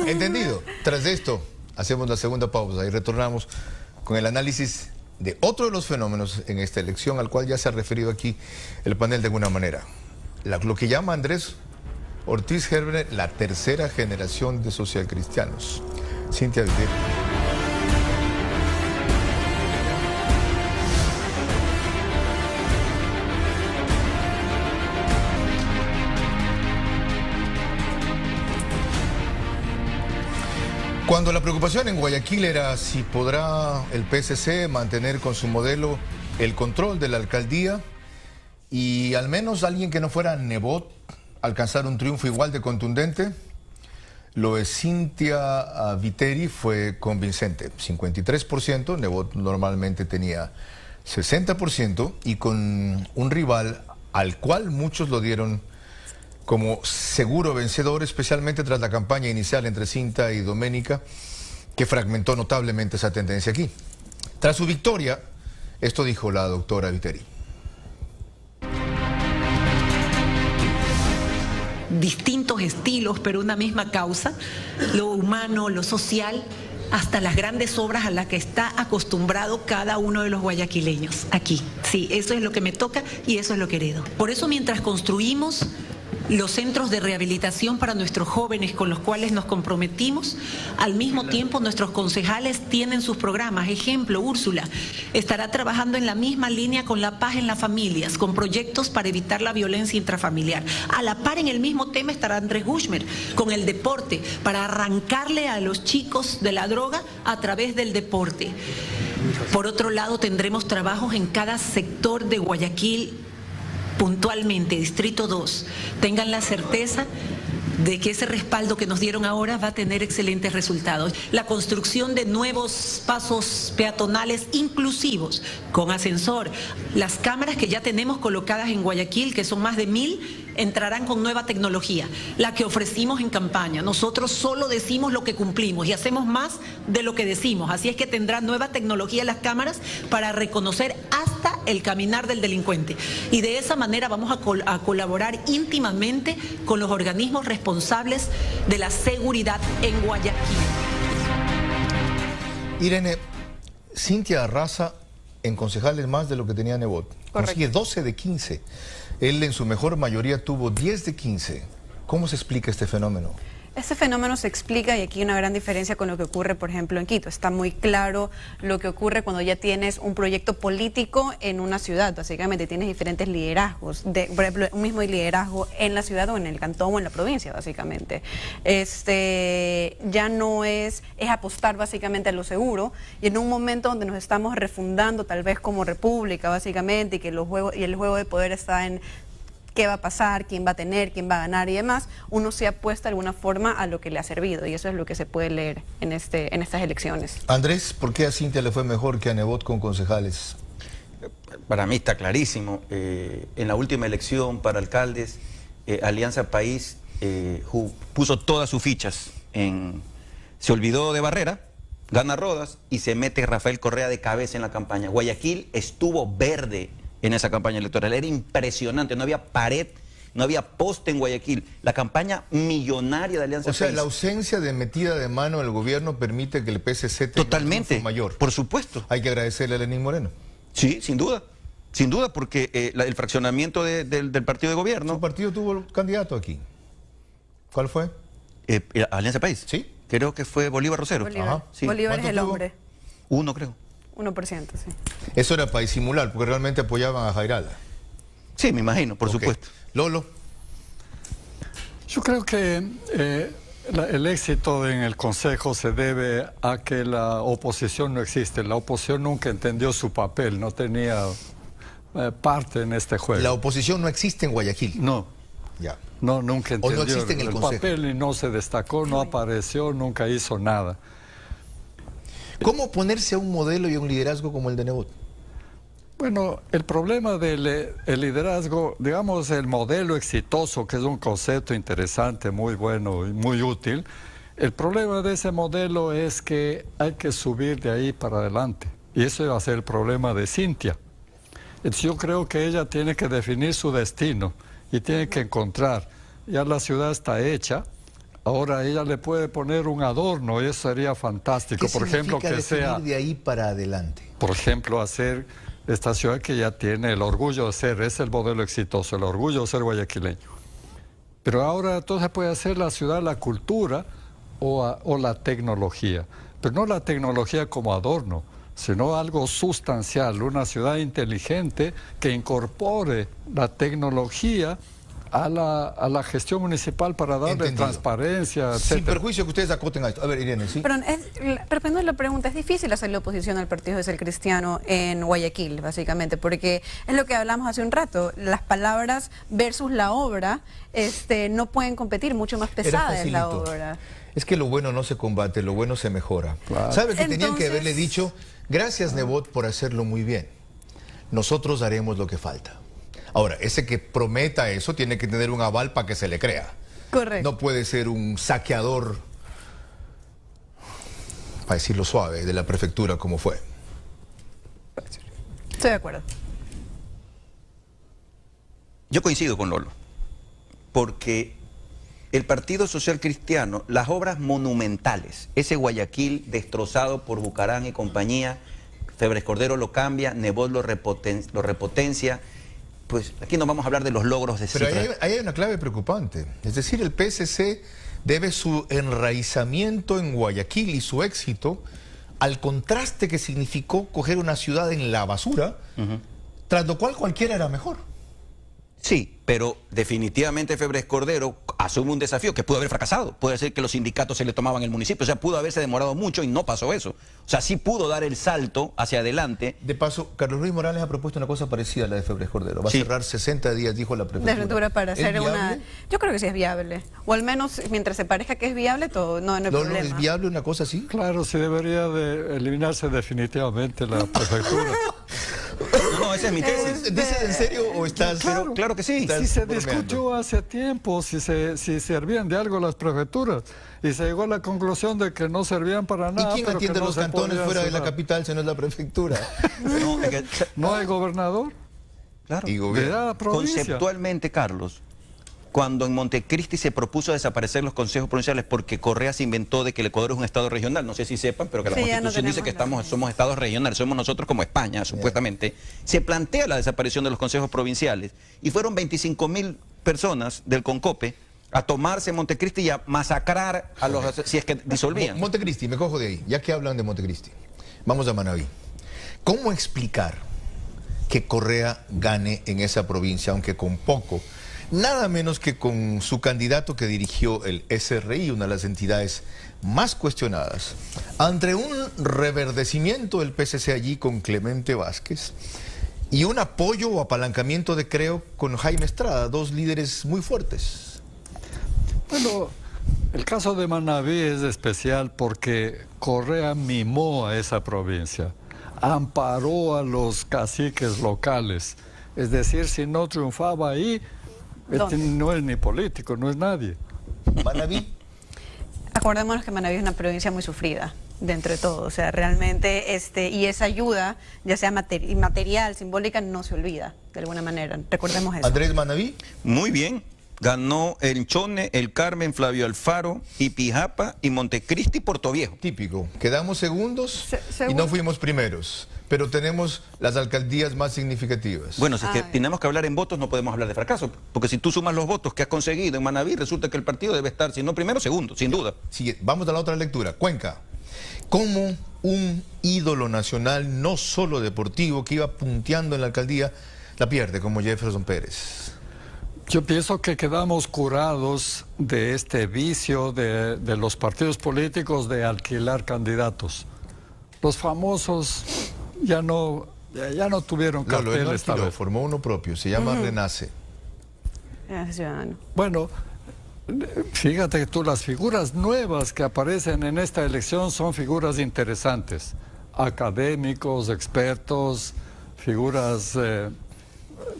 Entendido. Tras esto, hacemos la segunda pausa y retornamos con el análisis de otro de los fenómenos en esta elección, al cual ya se ha referido aquí el panel de alguna manera. Lo que llama Andrés Ortiz Herbner la tercera generación de socialcristianos. Cintia Viteri. Cuando la preocupación en Guayaquil era si podrá el PSC mantener con su modelo el control de la alcaldía y al menos alguien que no fuera Nebot alcanzar un triunfo igual de contundente, lo de Cintia Viteri fue convincente. 53%, Nebot normalmente tenía 60% y con un rival al cual muchos lo dieron como seguro vencedor, especialmente tras la campaña inicial entre Cinta y Doménica, que fragmentó notablemente esa tendencia aquí. Tras su victoria, esto dijo la doctora Viteri. Distintos estilos, pero una misma causa, lo humano, lo social, hasta las grandes obras a las que está acostumbrado cada uno de los guayaquileños aquí. Sí, eso es lo que me toca y eso es lo que heredo. Por eso, mientras construimos los centros de rehabilitación para nuestros jóvenes con los cuales nos comprometimos, al mismo tiempo nuestros concejales tienen sus programas. Ejemplo, Úrsula estará trabajando en la misma línea con la paz en las familias, con proyectos para evitar la violencia intrafamiliar. A la par, en el mismo tema estará Andrés Gushmer con el deporte, para arrancarle a los chicos de la droga a través del deporte. Por otro lado, tendremos trabajos en cada sector de Guayaquil. Puntualmente, Distrito 2, tengan la certeza de que ese respaldo que nos dieron ahora va a tener excelentes resultados. La construcción de nuevos pasos peatonales inclusivos, con ascensor. Las cámaras que ya tenemos colocadas en Guayaquil, que son más de 1000, entrarán con nueva tecnología, la que ofrecimos en campaña. Nosotros solo decimos lo que cumplimos y hacemos más de lo que decimos. Así es que tendrán nueva tecnología las cámaras para reconocer hasta el caminar del delincuente. Y de esa manera vamos a colaborar íntimamente con los organismos responsables de la seguridad en Guayaquil. Irene, Cintia arrasa en concejales más de lo que tenía Nebot. Consigue 12 de 15. Él en su mejor mayoría tuvo 10 de 15. ¿Cómo se explica este fenómeno? Este fenómeno se explica, y aquí hay una gran diferencia con lo que ocurre, por ejemplo, en Quito. Está muy claro lo que ocurre cuando ya tienes un proyecto político en una ciudad. Básicamente tienes diferentes liderazgos, por ejemplo, un mismo liderazgo en la ciudad o en el cantón o en la provincia, básicamente. Ya no es apostar básicamente a lo seguro, y en un momento donde nos estamos refundando tal vez como república, básicamente, y que el juego de poder está en qué va a pasar, quién va a tener, quién va a ganar y demás, uno se apuesta de alguna forma a lo que le ha servido, y eso es lo que se puede leer en estas elecciones. Andrés, ¿por qué a Cintia le fue mejor que a Nebot con concejales? Para mí está clarísimo. En la última elección para alcaldes, Alianza País puso todas sus fichas se olvidó de Barrera, gana Rodas y se mete Rafael Correa de cabeza en la campaña. Guayaquil estuvo verde en esa campaña electoral, era impresionante, no había pared, no había poste en Guayaquil. La campaña millonaria de Alianza País. O sea, la ausencia de metida de mano del gobierno permite que el PSC tenga totalmente un triunfo mayor. Por supuesto. Hay que agradecerle a Lenín Moreno. Sí, sin duda, porque el fraccionamiento del partido de gobierno. Su partido tuvo candidato aquí. ¿Cuál fue? Alianza País. Sí. Creo que fue Bolívar Rosero. Bolívar, Ajá, sí. Bolívar es el tuvo? hombre. 1, creo. 1%, sí. Eso era para disimular, porque realmente apoyaban a Jairala. Sí, me imagino, por supuesto. Lolo. Yo creo que el éxito en el Consejo se debe a que la oposición no existe. La oposición nunca entendió su papel, no tenía parte en este juego. La oposición no existe en Guayaquil. No. Ya. No, nunca entendió no existe en el Consejo. papel y no se destacó, no apareció, nunca hizo nada. ¿Cómo oponerse a un modelo y a un liderazgo como el de Nebot? Bueno, el problema del el liderazgo, digamos, el modelo exitoso, que es un concepto interesante, muy bueno y muy útil, el problema de ese modelo es que hay que subir de ahí para adelante. Y eso va a ser el problema de Cintia. Entonces yo creo que ella tiene que definir su destino y tiene que encontrar. Ya la ciudad está hecha, ahora ella le puede poner un adorno y eso sería fantástico. ¿Qué por ejemplo, significa que sea, definir de ahí para adelante? por ejemplo, hacer esta ciudad que ya tiene el orgullo de ser, es el modelo exitoso, el orgullo de ser guayaquileño. Pero ahora entonces puede hacer la ciudad la cultura o la tecnología, pero no la tecnología como adorno, sino algo sustancial, una ciudad inteligente que incorpore la tecnología a la gestión municipal para darle Entendido. Transparencia, etc. Sin perjuicio que ustedes acoten a esto. A ver, Irene, ¿sí? Pero respondiendo a la pregunta, es difícil hacerle oposición al Partido Social Cristiano en Guayaquil, básicamente, porque es lo que hablamos hace un rato, las palabras versus la obra no pueden competir, mucho más pesada es la facilito. obra. Es que lo bueno no se combate, lo bueno se mejora. Claro. ¿Sabe que tenían que Entonces- haberle dicho, gracias Nebot por hacerlo muy bien, nosotros haremos lo que falta? Ahora, ese que prometa eso tiene que tener un aval para que se le crea. Correcto. No puede ser un saqueador, para decirlo suave, de la prefectura como fue. Estoy de acuerdo. Yo coincido con Lolo, porque el Partido Social Cristiano, las obras monumentales, ese Guayaquil destrozado por Bucarán y compañía, Febres Cordero lo cambia, Nebot lo repotencia, pues aquí no vamos a hablar de los logros de Pero cifras. ahí hay una clave preocupante. Es decir, el PSC debe su enraizamiento en Guayaquil y su éxito al contraste que significó coger una ciudad en la basura, tras lo cual cualquiera era mejor. Sí, pero definitivamente Febres Cordero asume un desafío que pudo haber fracasado. Puede ser que los sindicatos se le tomaban el municipio. O sea, pudo haberse demorado mucho y no pasó eso. O sea, sí pudo dar el salto hacia adelante. De paso, Carlos Luis Morales ha propuesto una cosa parecida a la de Febres Cordero. Va a cerrar 60 días, dijo la prefectura. Para ¿Es hacer una... viable? Yo creo que sí es viable. O al menos mientras se parezca que es viable, todo no hay ¿No problema. es viable una cosa así? Claro, sí debería de eliminarse definitivamente la prefectura. No, esa es mi tesis. ¿Dices en serio o estás...? Claro, claro que sí. estás Si se bromeando? discutió hace tiempo si servían de algo las prefecturas y se llegó a la conclusión de que no servían para ¿Y nada. quién pero atiende que no los se cantones podía fuera de la cerrar. capital si no es la prefectura? No, es que- ¿No hay gobernador? claro. Y De gobierno. la provincia. Conceptualmente, Carlos, cuando en Montecristi se propuso desaparecer los consejos provinciales porque Correa se inventó de que el Ecuador es un estado regional, no sé si sepan, pero que la Sí, ya no Constitución dice que tenemos somos estados regionales, somos nosotros como España, supuestamente, se plantea la desaparición de los consejos provinciales y fueron 25.000 personas del Concope a tomarse Montecristi y a masacrar a los, si es que disolvían. Montecristi, me cojo de ahí, ya que hablan de Montecristi. Vamos a Manabí. ¿Cómo explicar que Correa gane en esa provincia, aunque con poco? Nada menos que con su candidato que dirigió el SRI, una de las entidades más cuestionadas, ante un reverdecimiento del PSC allí con Clemente Vázquez y un apoyo o apalancamiento de Creo con Jaime Estrada, dos líderes muy fuertes. Bueno, el caso de Manabí es especial porque Correa mimó a esa provincia, amparó a los caciques locales. Es decir, si no triunfaba ahí, no es ni político, no es nadie. Manabí. Acordémonos que Manabí es una provincia muy sufrida, dentro de todo. O sea, realmente, y esa ayuda, ya sea material, simbólica, no se olvida, de alguna manera. Recordemos eso. Andrés Manabí. Muy bien. Ganó el Chone, el Carmen, Flavio Alfaro, Ipijapa y Montecristi, Portoviejo. Típico. Quedamos segundos y segundo. no fuimos primeros, pero tenemos las alcaldías más significativas. Bueno, si es que tenemos que hablar en votos, no podemos hablar de fracaso, porque si tú sumas los votos que has conseguido en Manabí, resulta que el partido debe estar, si no primero, segundo, sin duda. Sigue, vamos a la otra lectura. Cuenca. Como un ídolo nacional, no solo deportivo, que iba punteando en la alcaldía, la pierde como Jefferson Pérez. Yo pienso que quedamos curados de este vicio de los partidos políticos de alquilar candidatos. Los famosos ya no tuvieron Lolo, él no cartel esta alquiló, vez. formó uno propio, se llama Renace. Ciudadano. Bueno, fíjate que tú, las figuras nuevas que aparecen en esta elección son figuras interesantes. Académicos, expertos, figuras,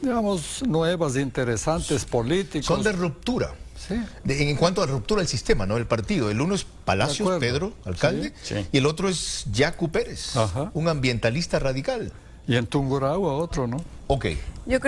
digamos, nuevas, interesantes, políticos. Son de ruptura. Sí. En cuanto a ruptura del sistema, ¿no? El partido. El uno es Palacios, Pedro, alcalde, Sí. y el otro es Yacu Pérez, un ambientalista radical. Y en Tungurahua otro, ¿no? Ok.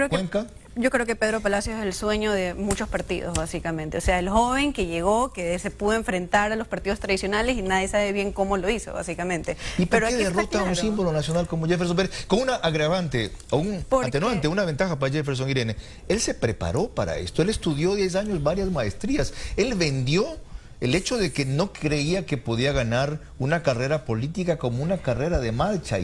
Cuenca. Yo creo que Pedro Palacios es el sueño de muchos partidos, básicamente. O sea, el joven que llegó, que se pudo enfrentar a los partidos tradicionales y nadie sabe bien cómo lo hizo, básicamente. ¿Y por Pero qué aquí está derrota a un claro. símbolo nacional como Jefferson Pérez? Con una agravante, o un atenuante, una ventaja para Jefferson, Irene. Él se preparó para esto. Él estudió 10 años varias maestrías. Él vendió el hecho de que no creía que podía ganar una carrera política como una carrera de marcha.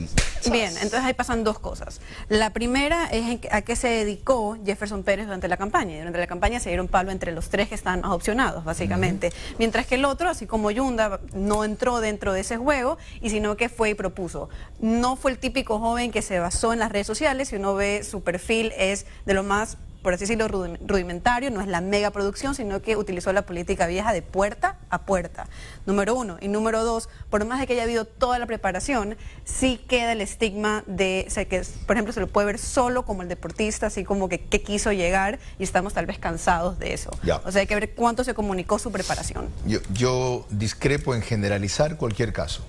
Bien, entonces ahí pasan dos cosas. La primera es a qué se dedicó Jefferson Pérez durante la campaña. Y durante la campaña se dieron palo entre los tres que están más opcionados, básicamente. Mientras que el otro, así como Yunda, no entró dentro de ese juego, y sino que fue y propuso. No fue el típico joven que se basó en las redes sociales. Si uno ve su perfil, es de lo más, por así decirlo, rudimentario, no es la mega producción, sino que utilizó la política vieja de puerta a puerta. Número uno. Y número dos, por más de que haya habido toda la preparación, sí queda el estigma de, o sea, que, por ejemplo, se lo puede ver solo como el deportista, así como que quiso llegar, y estamos tal vez cansados de eso. Ya. O sea, hay que ver cuánto se comunicó su preparación. Yo discrepo en generalizar cualquier caso.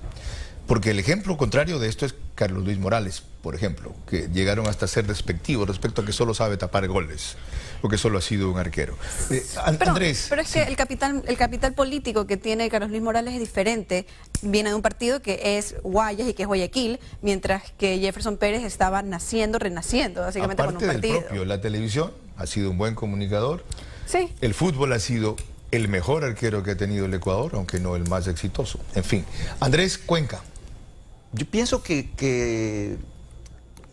Porque el ejemplo contrario de esto es Carlos Luis Morales, por ejemplo, que llegaron hasta ser despectivos respecto a que solo sabe tapar goles, porque solo ha sido un arquero. Andrés. Pero es que el capital político que tiene Carlos Luis Morales es diferente. Viene de un partido que es Guayas y que es Guayaquil, mientras que Jefferson Pérez estaba naciendo, renaciendo, básicamente Aparte con un partido. del propio, la televisión ha sido un buen comunicador. Sí. El fútbol ha sido el mejor arquero que ha tenido el Ecuador, aunque no el más exitoso. En fin, Andrés Cuenca. Yo pienso que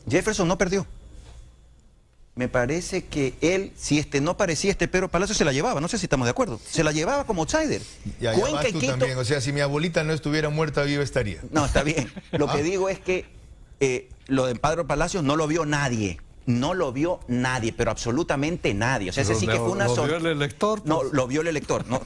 Jefferson no perdió. Me parece que él, si no parecía Pedro Palacios, se la llevaba. No sé si estamos de acuerdo. Se la llevaba como outsider. Ya vas tú también. O sea, si mi abuelita no estuviera muerta, viva estaría. No, está bien. Lo que digo es que lo de Pedro Palacios no lo vio nadie. No lo vio nadie, pero absolutamente nadie. O sea, ese sí que fue una ¿Lo vio el elector? Pues. No, lo vio el elector. No,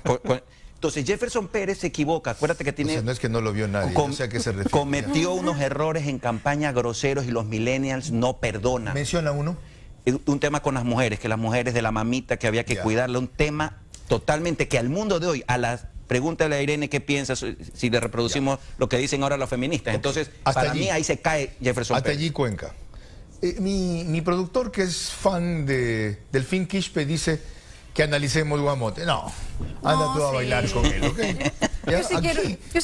entonces Jefferson Pérez se equivoca. Acuérdate que tiene... O sea, no es que no lo vio nadie, no sé a qué se refiere. Cometió unos errores en campaña groseros y los millennials no perdonan. Menciona uno. Un tema con las mujeres, que las mujeres de la mamita que había que cuidarla, un tema totalmente que al mundo de hoy, a las preguntas de la Irene qué piensa si le reproducimos lo que dicen ahora los feministas. Entonces, para mí ahí se cae Jefferson Hasta Pérez. allí Cuenca. Mi productor, que es fan de Delfín Quispe, dice que analicemos Guamote. No, anda tú a bailar con él, ¿ok? Yo sí quiero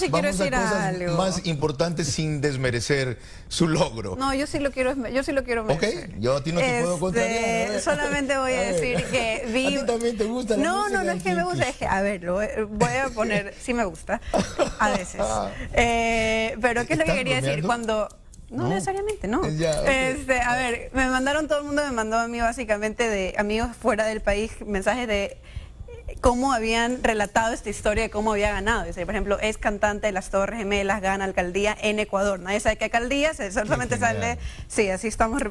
vamos a decir cosas algo. más importantes sin desmerecer su logro. No, yo sí lo quiero merecer. Ok, yo a ti no te puedo contrariar. Solamente voy a decir que vi... ¿A ti también te gusta la música? No es que me gusta, es que, a ver, voy a poner, sí me gusta, a veces. Pero ¿qué es lo que quería decir? Cuando... No necesariamente, no. Ya, okay. A ver, todo el mundo me mandó a mí básicamente de amigos fuera del país mensajes de cómo habían relatado esta historia de cómo había ganado. Dice, por ejemplo, es cantante de las Torres Gemelas, gana alcaldía en Ecuador. Nadie sabe qué alcaldía, solamente sale... Sí, así estamos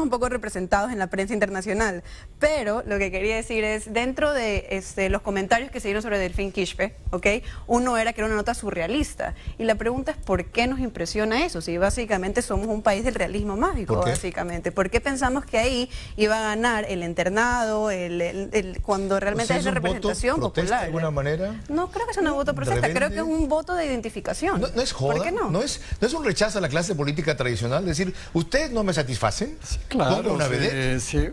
un poco representados en la prensa internacional. Pero lo que quería decir es, dentro de los comentarios que se dieron sobre Delfín Quispe, ¿ok? Uno era que era una nota surrealista. Y la pregunta es, ¿por qué nos impresiona eso? Si básicamente somos un país del realismo mágico, básicamente. ¿Por qué pensamos que ahí iba a ganar el internado, cuando realmente es la representación popular? ¿De alguna manera? No creo que sea un voto protesta, creo que es un voto de identificación. No es joda, ¿por qué no? ¿No es un rechazo a la clase política tradicional? Decir, ¿ustedes no me satisfacen? Sí, claro, una vedette. sí.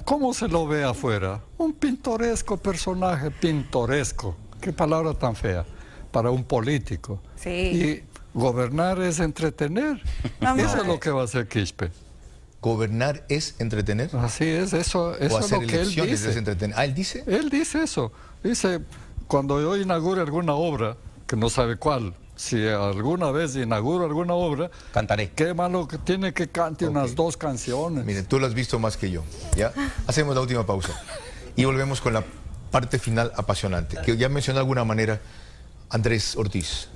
¿Cómo se lo ve afuera? Un pintoresco personaje, pintoresco. Qué palabra tan fea para un político. Sí. Y gobernar es entretener. Eso es lo que va a hacer Quispe. ¿Gobernar es entretener? Así es, eso es lo que él dice. Es entretener. ¿Ah, él dice? Él dice eso. Dice, cuando yo inaugure alguna obra, que no sabe cuál, si alguna vez inauguro alguna obra, cantaré. Qué malo que tiene que cante unas 2 canciones. Miren, tú lo has visto más que yo. ¿Ya? Hacemos la última pausa. Y volvemos con la parte final apasionante. Que ya mencionó de alguna manera Andrés Ortiz.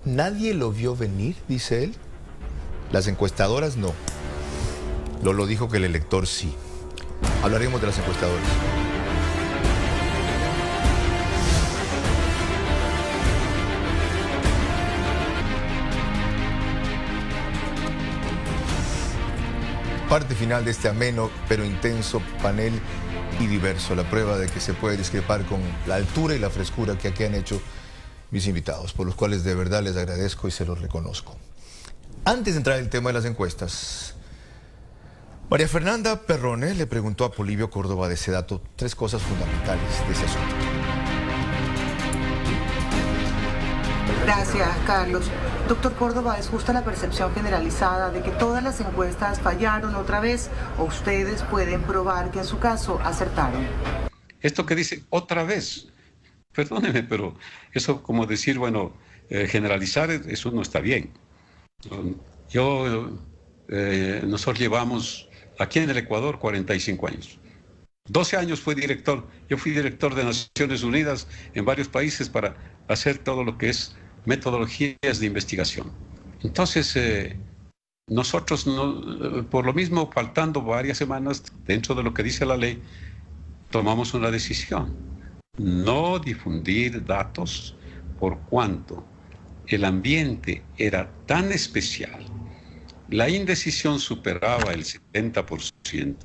Nadie lo vio venir, dice él. Las encuestadoras no. Lolo dijo que el elector sí. Hablaremos de las encuestadoras. parte final de este ameno pero intenso panel y diverso. La prueba de que se puede discrepar con la altura y la frescura que aquí han hecho mis invitados, por los cuales de verdad les agradezco y se los reconozco. Antes de entrar en el tema de las encuestas, María Fernanda Perrone le preguntó a Polibio Córdoba de Sedato 3 cosas fundamentales de ese asunto. Gracias, Carlos. Doctor Córdoba, ¿es justa la percepción generalizada de que todas las encuestas fallaron otra vez o ustedes pueden probar que en su caso acertaron? Esto que dice otra vez, perdóneme, pero eso como decir, bueno, generalizar, eso no está bien. Nosotros llevamos aquí en el Ecuador 45 años. 12 años fui director, yo fui director de Naciones Unidas en varios países para hacer todo lo que es metodologías de investigación. Entonces, nosotros, por lo mismo, faltando varias semanas dentro de lo que dice la ley, tomamos una decisión. No difundir datos por cuanto el ambiente era tan especial, la indecisión superaba el 70%,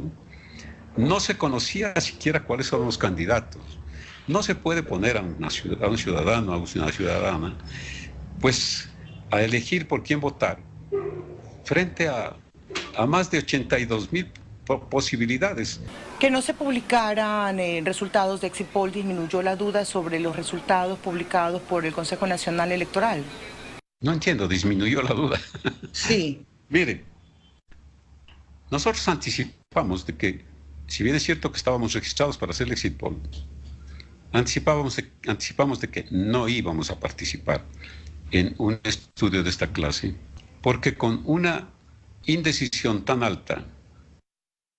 no se conocía siquiera cuáles son los candidatos. No se puede poner a un ciudadano, a una ciudadana, pues a elegir por quién votar frente a más de 82,000 posibilidades. Que no se publicaran resultados de Exit Poll disminuyó la duda sobre los resultados publicados por el Consejo Nacional Electoral. No entiendo, disminuyó la duda. Sí. Mire, nosotros anticipamos de que, si bien es cierto que estábamos registrados para hacer el Exit Poll, anticipamos de que no íbamos a participar en un estudio de esta clase, porque con una indecisión tan alta,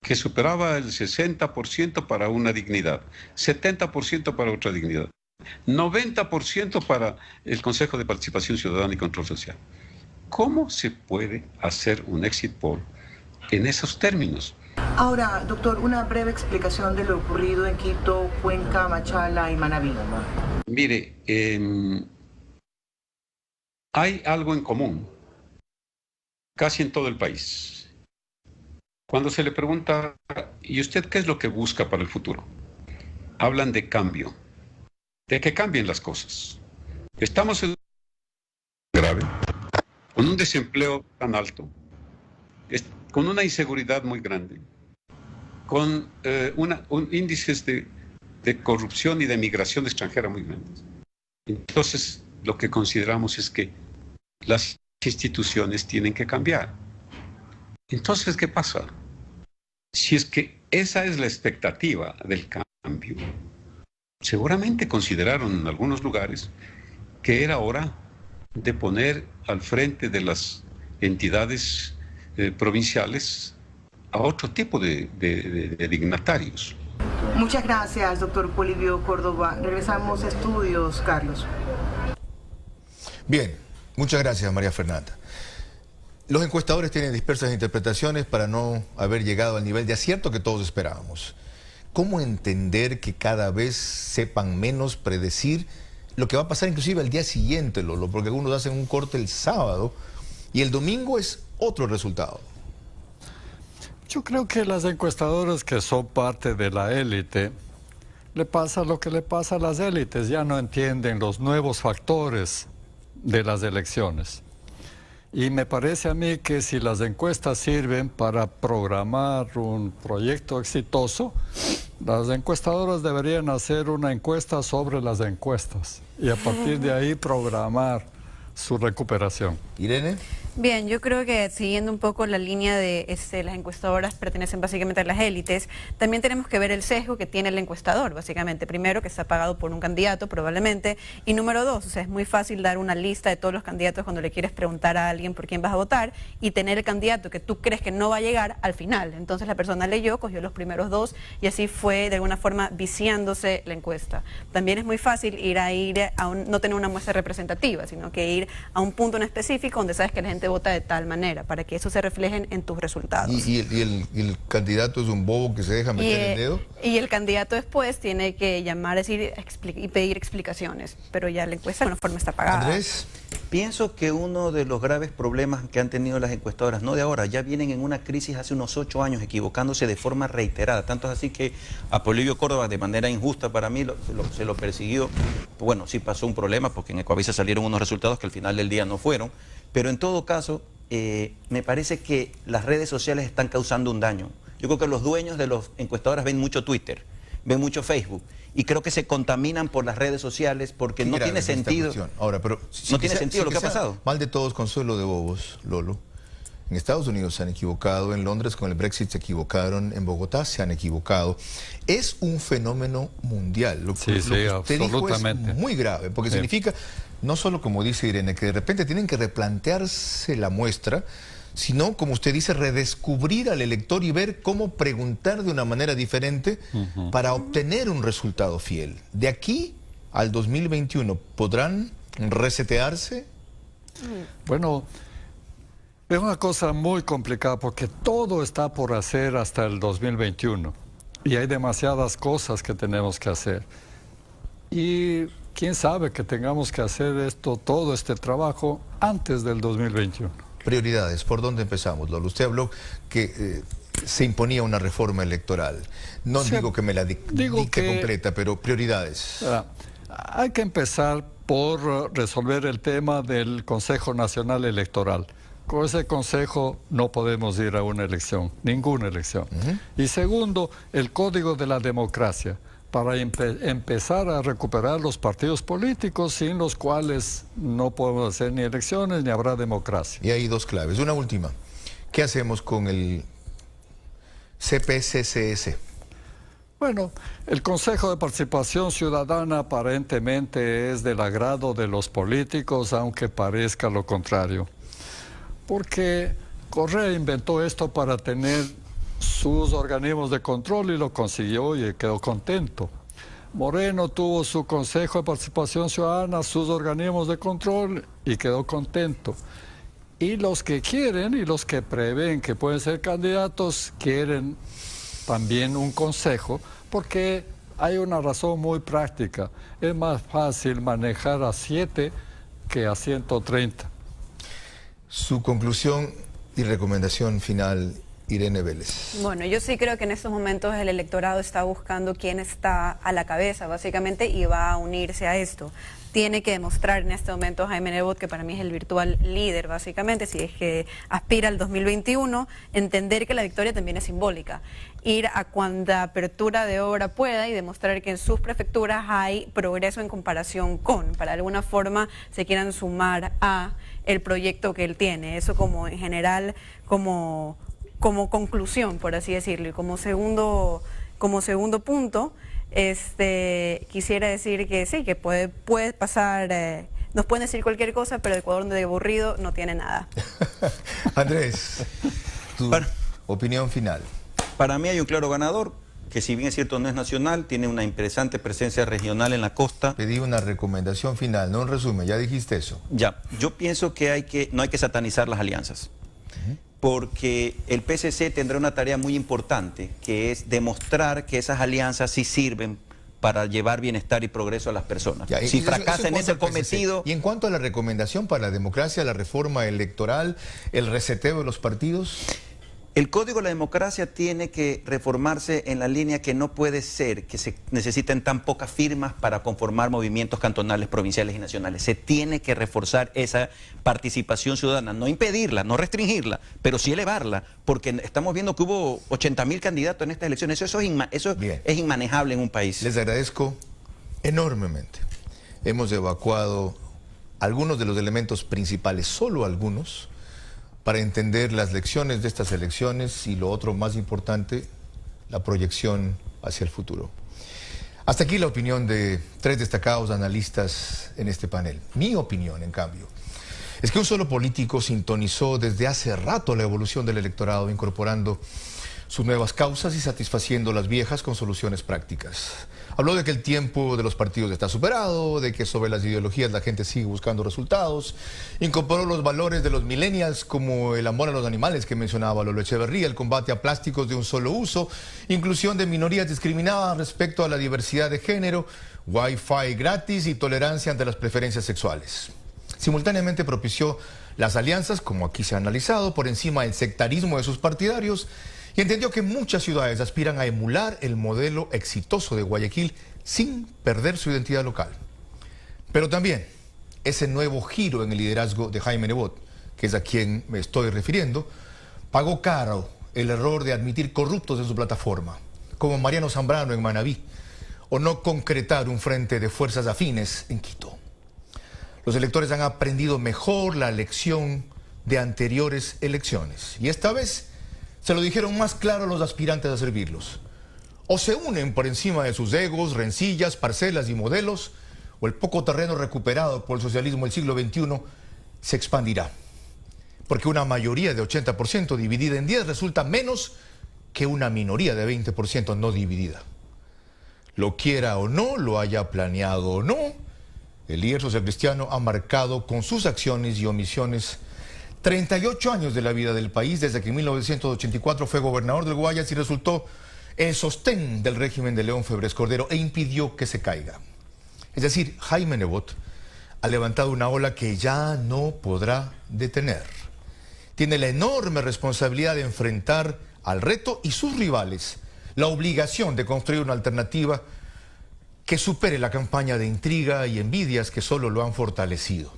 que superaba el 60% para una dignidad, 70% para otra dignidad, 90% para el Consejo de Participación Ciudadana y Control Social. ¿Cómo se puede hacer un exit poll en esos términos? Ahora, doctor, una breve explicación de lo ocurrido en Quito, Cuenca, Machala y Manabí. Mire, hay algo en común, casi en todo el país. Cuando se le pregunta, ¿y usted qué es lo que busca para el futuro? Hablan de cambio, de que cambien las cosas. Estamos en un grave, con un desempleo tan alto, con una inseguridad muy grande, con índices de corrupción y de migración extranjera muy grandes. Entonces, lo que consideramos es que las instituciones tienen que cambiar. Entonces, ¿qué pasa? Si es que esa es la expectativa del cambio, seguramente consideraron en algunos lugares que era hora de poner al frente de las entidades provinciales a otro tipo de dignatarios. Muchas gracias, doctor Polibio Córdoba. Regresamos a estudios, Carlos. Bien, muchas gracias, María Fernanda. Los encuestadores tienen dispersas interpretaciones para no haber llegado al nivel de acierto que todos esperábamos. ¿Cómo entender que cada vez sepan menos predecir lo que va a pasar inclusive al día siguiente, Lolo? Porque algunos hacen un corte el sábado y el domingo es otro resultado. Yo creo que las encuestadoras que son parte de la élite, le pasa lo que le pasa a las élites, ya no entienden los nuevos factores de las elecciones. Y me parece a mí que si las encuestas sirven para programar un proyecto exitoso, las encuestadoras deberían hacer una encuesta sobre las encuestas y a partir de ahí programar su recuperación. Irene. Bien, yo creo que siguiendo un poco la línea de las encuestadoras pertenecen básicamente a las élites, también tenemos que ver el sesgo que tiene el encuestador, básicamente. Primero, que está pagado por un candidato, probablemente, y número dos, o sea, es muy fácil dar una lista de todos los candidatos cuando le quieres preguntar a alguien por quién vas a votar y tener el candidato que tú crees que no va a llegar al final. Entonces la persona leyó, cogió los primeros dos y así fue de alguna forma viciándose la encuesta. También es muy fácil no tener una muestra representativa, sino que ir a un punto en específico donde sabes que la gente vota de tal manera, para que eso se refleje en tus resultados. ¿Y el candidato es un bobo que se deja meter el dedo? Y el candidato después tiene que llamar, decir y pedir explicaciones, pero ya la encuesta de alguna forma está pagada. Andrés. Pienso que uno de los graves problemas que han tenido las encuestadoras, no de ahora, ya vienen en una crisis hace unos 8 años, equivocándose de forma reiterada. Tanto es así que a Polibio Córdoba, de manera injusta para mí, se lo persiguió. Bueno, sí pasó un problema, porque en Ecoavisa salieron unos resultados que al final del día no fueron. Pero en todo caso, me parece que las redes sociales están causando un daño. Yo creo que los dueños de las encuestadoras ven mucho Twitter, ven mucho Facebook, y creo que se contaminan por las redes sociales porque no tiene sentido. Ahora, pero no tiene sentido lo que ha pasado. Mal de todos, consuelo de bobos, Lolo. En Estados Unidos se han equivocado, en Londres con el Brexit se equivocaron, en Bogotá se han equivocado. Es un fenómeno mundial. Lo que usted absolutamente. dijo es muy grave, porque significa, no solo como dice Irene, que de repente tienen que replantearse la muestra, sino, como usted dice, redescubrir al elector y ver cómo preguntar de una manera diferente para obtener un resultado fiel. De aquí al 2021, ¿podrán resetearse? Bueno, es una cosa muy complicada porque todo está por hacer hasta el 2021 y hay demasiadas cosas que tenemos que hacer. Y quién sabe que tengamos que hacer todo este trabajo antes del 2021. Prioridades, ¿por dónde empezamos, Lolo? Usted habló que se imponía una reforma electoral. No digo que me la dicte completa, pero prioridades. Hay que empezar por resolver el tema del Consejo Nacional Electoral. Con ese consejo no podemos ir a una elección, ninguna elección. Y segundo, el Código de la Democracia, para empezar a recuperar los partidos políticos sin los cuales no podemos hacer ni elecciones ni habrá democracia. Y hay dos claves. Una última. ¿Qué hacemos con el CPCCS? Bueno, el Consejo de Participación Ciudadana aparentemente es del agrado de los políticos, aunque parezca lo contrario. Porque Correa inventó esto para tener sus organismos de control y lo consiguió y quedó contento. Moreno tuvo su Consejo de Participación Ciudadana, sus organismos de control y quedó contento. Y los que quieren y los que prevén que pueden ser candidatos quieren también un consejo porque hay una razón muy práctica. Es más fácil manejar a 7 que a 130. Su conclusión y recomendación final, Irene Vélez. Bueno, yo sí creo que en estos momentos el electorado está buscando quién está a la cabeza, básicamente, y va a unirse a esto. Tiene que demostrar en este momento Jaime Nebot, que para mí es el virtual líder, básicamente, si es que aspira al 2021, entender que la victoria también es simbólica. Ir a cuanta apertura de obra pueda y demostrar que en sus prefecturas hay progreso en comparación con, para de alguna forma se quieran sumar a el proyecto que él tiene. Eso como en general, como conclusión, por así decirlo. Y como segundo punto, quisiera decir que sí, que puede pasar, nos pueden decir cualquier cosa, pero Ecuador de aburrido no tiene nada. Andrés, tu opinión final. Para mí hay un claro ganador, que si bien es cierto no es nacional, tiene una interesante presencia regional en la costa. Pedí una recomendación final, no un resumen, ya dijiste eso. Ya, yo pienso que no hay que satanizar las alianzas. Porque el PSC tendrá una tarea muy importante, que es demostrar que esas alianzas sí sirven para llevar bienestar y progreso a las personas. Ya, si fracasa en ese cometido... Y en cuanto a la recomendación para la democracia, la reforma electoral, el reseteo de los partidos... El Código de la Democracia tiene que reformarse en la línea que no puede ser que se necesiten tan pocas firmas para conformar movimientos cantonales, provinciales y nacionales. Se tiene que reforzar esa participación ciudadana, no impedirla, no restringirla, pero sí elevarla, porque estamos viendo que hubo 80.000 candidatos en estas elecciones. Eso es inmanejable en un país. Les agradezco enormemente. Hemos evacuado algunos de los elementos principales, solo algunos, para entender las lecciones de estas elecciones y lo otro más importante, la proyección hacia el futuro. Hasta aquí la opinión de 3 destacados analistas en este panel. Mi opinión, en cambio, es que un solo político sintonizó desde hace rato la evolución del electorado, incorporando sus nuevas causas y satisfaciendo las viejas con soluciones prácticas. Habló de que el tiempo de los partidos está superado, de que sobre las ideologías la gente sigue buscando resultados. Incorporó los valores de los millennials como el amor a los animales que mencionaba Lolo Echeverría, el combate a plásticos de un solo uso, inclusión de minorías discriminadas respecto a la diversidad de género, Wi-Fi gratis y tolerancia ante las preferencias sexuales. Simultáneamente propició las alianzas, como aquí se ha analizado, por encima del sectarismo de sus partidarios, y entendió que muchas ciudades aspiran a emular el modelo exitoso de Guayaquil sin perder su identidad local. Pero también ese nuevo giro en el liderazgo de Jaime Nebot, que es a quien me estoy refiriendo, pagó caro el error de admitir corruptos en su plataforma, como Mariano Zambrano en Manabí, o no concretar un frente de fuerzas afines en Quito. Los electores han aprendido mejor la lección de anteriores elecciones, y esta vez se lo dijeron más claro a los aspirantes a servirlos. O se unen por encima de sus egos, rencillas, parcelas y modelos, o el poco terreno recuperado por el socialismo del siglo XXI se expandirá. Porque una mayoría de 80% dividida en 10 resulta menos que una minoría de 20% no dividida. Lo quiera o no, lo haya planeado o no, el líder socialcristiano ha marcado con sus acciones y omisiones 38 años de la vida del país, desde que en 1984 fue gobernador del Guayas y resultó el sostén del régimen de León Febres Cordero e impidió que se caiga. Es decir, Jaime Nebot ha levantado una ola que ya no podrá detener. Tiene la enorme responsabilidad de enfrentar al reto y sus rivales la obligación de construir una alternativa que supere la campaña de intriga y envidias que solo lo han fortalecido.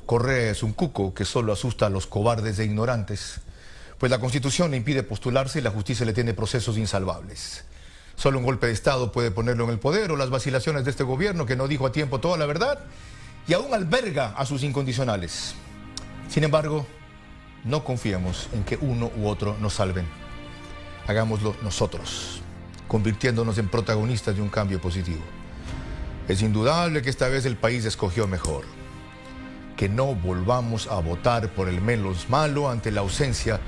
Correa es un cuco que solo asusta a los cobardes e ignorantes, pues la Constitución le impide postularse y la justicia le tiene procesos insalvables. Solo un golpe de Estado puede ponerlo en el poder, o las vacilaciones de este gobierno que no dijo a tiempo toda la verdad y aún alberga a sus incondicionales. Sin embargo, no confiemos en que uno u otro nos salven. Hagámoslo nosotros, convirtiéndonos en protagonistas de un cambio positivo. Es indudable que esta vez el país escogió mejor. Que no volvamos a votar por el menos malo ante la ausencia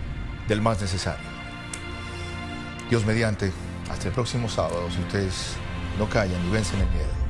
del más necesario. Dios mediante, hasta el próximo sábado, si ustedes no callan y vencen el miedo.